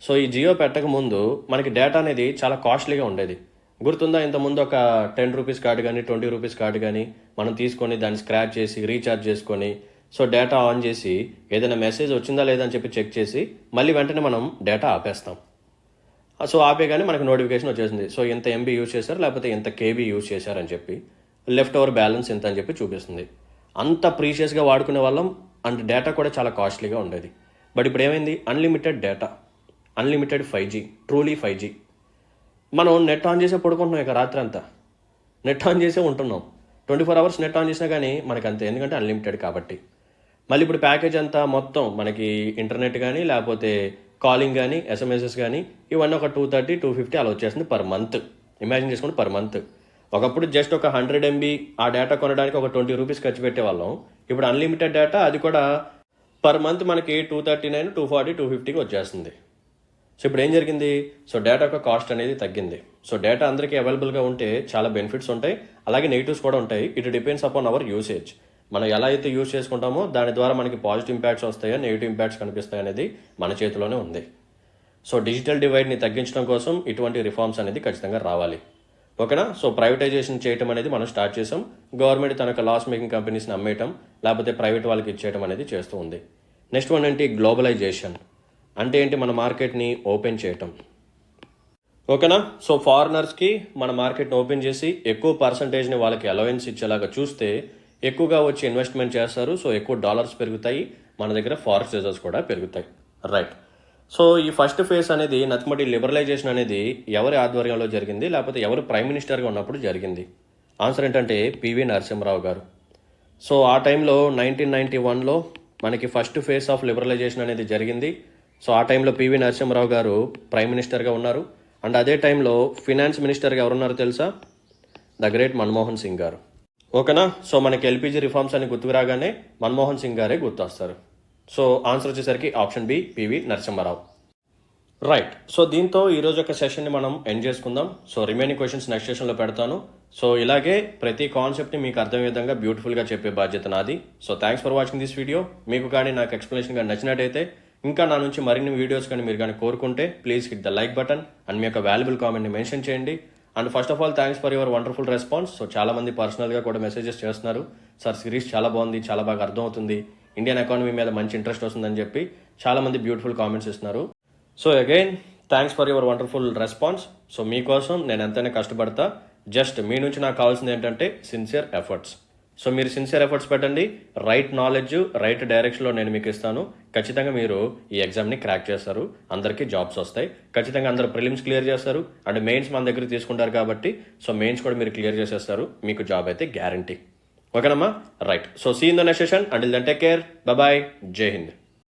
సో ఈ జియో పెట్టక ముందు మనకి డేటా అనేది చాలా కాస్ట్లీగా ఉండేది. గుర్తుందా, ఇంతకుముందు ఒక 10 రూపీస్ కార్డు కానీ 20 రూపీస్ కార్డు కానీ మనం తీసుకొని దాన్ని స్క్రాచ్ చేసి రీఛార్జ్ చేసుకొని సో డేటా ఆన్ చేసి ఏదైనా మెసేజ్ వచ్చిందా లేదా అని చెప్పి చెక్ చేసి మళ్ళీ వెంటనే మనం డేటా ఆపేస్తాం. సో ఆపేగానే మనకు నోటిఫికేషన్ వచ్చేసింది. సో ఇంత ఎంబీ యూజ్ చేశారు లేకపోతే ఇంత కేబీ యూజ్ చేశారని చెప్పి లెఫ్ట్ ఓవర్ బ్యాలెన్స్ ఎంత అని చెప్పి చూపిస్తుంది. అంత ప్రీషియస్గా వాడుకునే వాళ్ళం అండ్ డేటా కూడా చాలా కాస్ట్లీగా ఉండేది. బట్ ఇప్పుడు ఏమైంది, unlimited data, unlimited 5G, truly 5G. మనం నెట్ ఆన్ చేసే పడుకుంటున్నాం ఇక రాత్రి అంతా, నెట్ ఆన్ చేసే ఉంటున్నాం. 24 hours నెట్ ఆన్ చేసినా కానీ మనకు అంతే, ఎందుకంటే అన్లిమిటెడ్ కాబట్టి. మళ్ళీ ఇప్పుడు ప్యాకేజ్ అంతా మొత్తం మనకి ఇంటర్నెట్ కానీ లేకపోతే కాలింగ్ కానీ ఎస్ఎంఎస్ఎస్ కానీ ఇవన్నీ ఒక 230, 250 అలా వచ్చేస్తుంది పర్ మంత్. ఇమాజిన్ చేసుకోండి, పర్ మంత్. ఒకప్పుడు జస్ట్ ఒక 100 MB ఆ డేటా కొనడానికి ఒక 20 రూపీస్ ఖర్చు పెట్టేవాళ్ళం. ఇప్పుడు అన్లిమిటెడ్ డేటా, అది కూడా పర్ మంత్ మనకి 239, 240, 250కి వచ్చేస్తుంది. సో ఇప్పుడు ఏం జరిగింది, సో డేటా యొక్క కాస్ట్ అనేది తగ్గింది. సో డేటా అందరికీ అవైలబుల్గా ఉంటే చాలా బెనిఫిట్స్ ఉంటాయి, అలాగే నెగిటివ్స్ కూడా ఉంటాయి. It depends upon our usage. మనం ఎలా అయితే యూజ్ చేసుకుంటామో దాని ద్వారా మనకి పాజిటివ్ ఇంపాక్ట్స్ వస్తాయో నెగిటివ్ ఇంపాక్ట్స్ కనిపిస్తాయి అనేది మన చేతిలోనే ఉంది. సో డిజిటల్ డివైడ్ని తగ్గించడం కోసం ఇటువంటి రిఫార్మ్స్ అనేది ఖచ్చితంగా రావాలి. ఓకేనా. సో ప్రైవేటైజేషన్ చేయడం అనేది మనం స్టార్ట్ చేసాం. గవర్నమెంట్ తనకు లాస్ మేకింగ్ కంపెనీస్ని అమ్మేయటం లేకపోతే ప్రైవేట్ వాళ్ళకి ఇచ్చేయడం అనేది చేస్తూ ఉంది. నెక్స్ట్ వన్ ఏంటి, గ్లోబలైజేషన్. అంటే ఏంటి, మన మార్కెట్ని ఓపెన్ చేయటం. ఓకేనా. సో ఫారినర్స్కి మన మార్కెట్ని ఓపెన్ చేసి ఎక్కువ పర్సంటేజ్ని వాళ్ళకి అలవెన్స్ ఇచ్చేలాగా చూస్తే ఎక్కువగా వచ్చి ఇన్వెస్ట్మెంట్ చేస్తారు. సో ఎక్కువ డాలర్స్ పెరుగుతాయి, మన దగ్గర ఫారెక్స్ రిజర్వ్స్ కూడా పెరుగుతాయి. రైట్. సో ఈ ఫస్ట్ ఫేజ్ అనేది నథింగ్ లిబరలైజేషన్ అనేది ఎవరి ఆధ్వర్యంలో జరిగింది లేకపోతే ఎవరు ప్రైమ్ మినిస్టర్గా ఉన్నప్పుడు జరిగింది? ఆన్సర్ ఏంటంటే పివి నరసింహరావు గారు. సో ఆ టైంలో 1991లో మనకి ఫస్ట్ ఫేజ్ ఆఫ్ లిబరలైజేషన్ అనేది జరిగింది. సో ఆ టైంలో పివి నరసింహరావు గారు ప్రైమ్ మినిస్టర్గా ఉన్నారు. అండ్ అదే టైంలో ఫినాన్స్ మినిస్టర్గా ఎవరున్నారో తెలుసా? ద గ్రేట్ మన్మోహన్ సింగ్ గారు. ఓకేనా. సో మనకి ఎల్పిజి రిఫార్మ్స్ అని గుర్తుకు రాగానే మన్మోహన్ సింగ్ గారే గుర్తొస్తారు. సో ఆన్సర్ వచ్చేసరికి option B, P V Narasimha Rao. Right. So దీంతో ఈరోజు ఒక సెషన్ని మనం ఎండ్ చేసుకుందాం. సో రిమైనింగ్ క్వశ్చన్స్ నెక్స్ట్ సెషన్లో పెడతాను. సో ఇలాగే ప్రతి కాన్సెప్ట్ని మీకు అర్థమయ్యే విధంగా బ్యూటిఫుల్గా చెప్పే బాధ్యత నాది. So thanks for watching this video. మీకు కానీ నాకు ఎక్స్ప్లెనేషన్ కానీ నచ్చినట్టయితే, ఇంకా నా నుంచి మరిన్ని వీడియోస్ కానీ మీరు కానీ కోరుకుంటే please hit the like button and మీ యొక్క వాల్యుబుల్ కామెంట్ని మెన్షన్ చేయండి. And first of all thanks for your wonderful response. So చాలా మంది పర్సనల్గా కూడా మెసేజెస్ చేస్తున్నారు, సార్ సిరీస్ చాలా బాగుంది, చాలా బాగా అర్థమవుతుంది, ఇండియన్ ఎకానమీ మీద మంచి ఇంట్రెస్ట్ వస్తుందని చెప్పి చాలా మంది బ్యూటిఫుల్ కామెంట్స్ ఇస్తున్నారు. So again thanks for your wonderful response. So మీకోసం నేను ఎంతైనా కష్టపడతా. జస్ట్ మీ నుంచి నాకు కావాల్సింది ఏంటంటే సిన్సియర్ ఎఫర్ట్స్. సో మీరు సిన్సియర్ ఎఫర్ట్స్ పెట్టండి, రైట్ నాలెడ్జ్ రైట్ డైరెక్షన్లో నేను మీకు ఇస్తాను. ఖచ్చితంగా మీరు ఈ ఎగ్జామ్ని క్రాక్ చేస్తారు, అందరికీ జాబ్స్ వస్తాయి. ఖచ్చితంగా అందరూ ప్రిలిమ్స్ క్లియర్ చేస్తారు అండ్ మెయిన్స్ మన దగ్గర తీసుకుంటారు కాబట్టి సో మెయిన్స్ కూడా మీరు క్లియర్ చేసేస్తారు, మీకు జాబ్ అయితే గ్యారంటీ. ఓకేనమ్మా. Right. So see in the next session. Until then take care, bye, జై హింద్.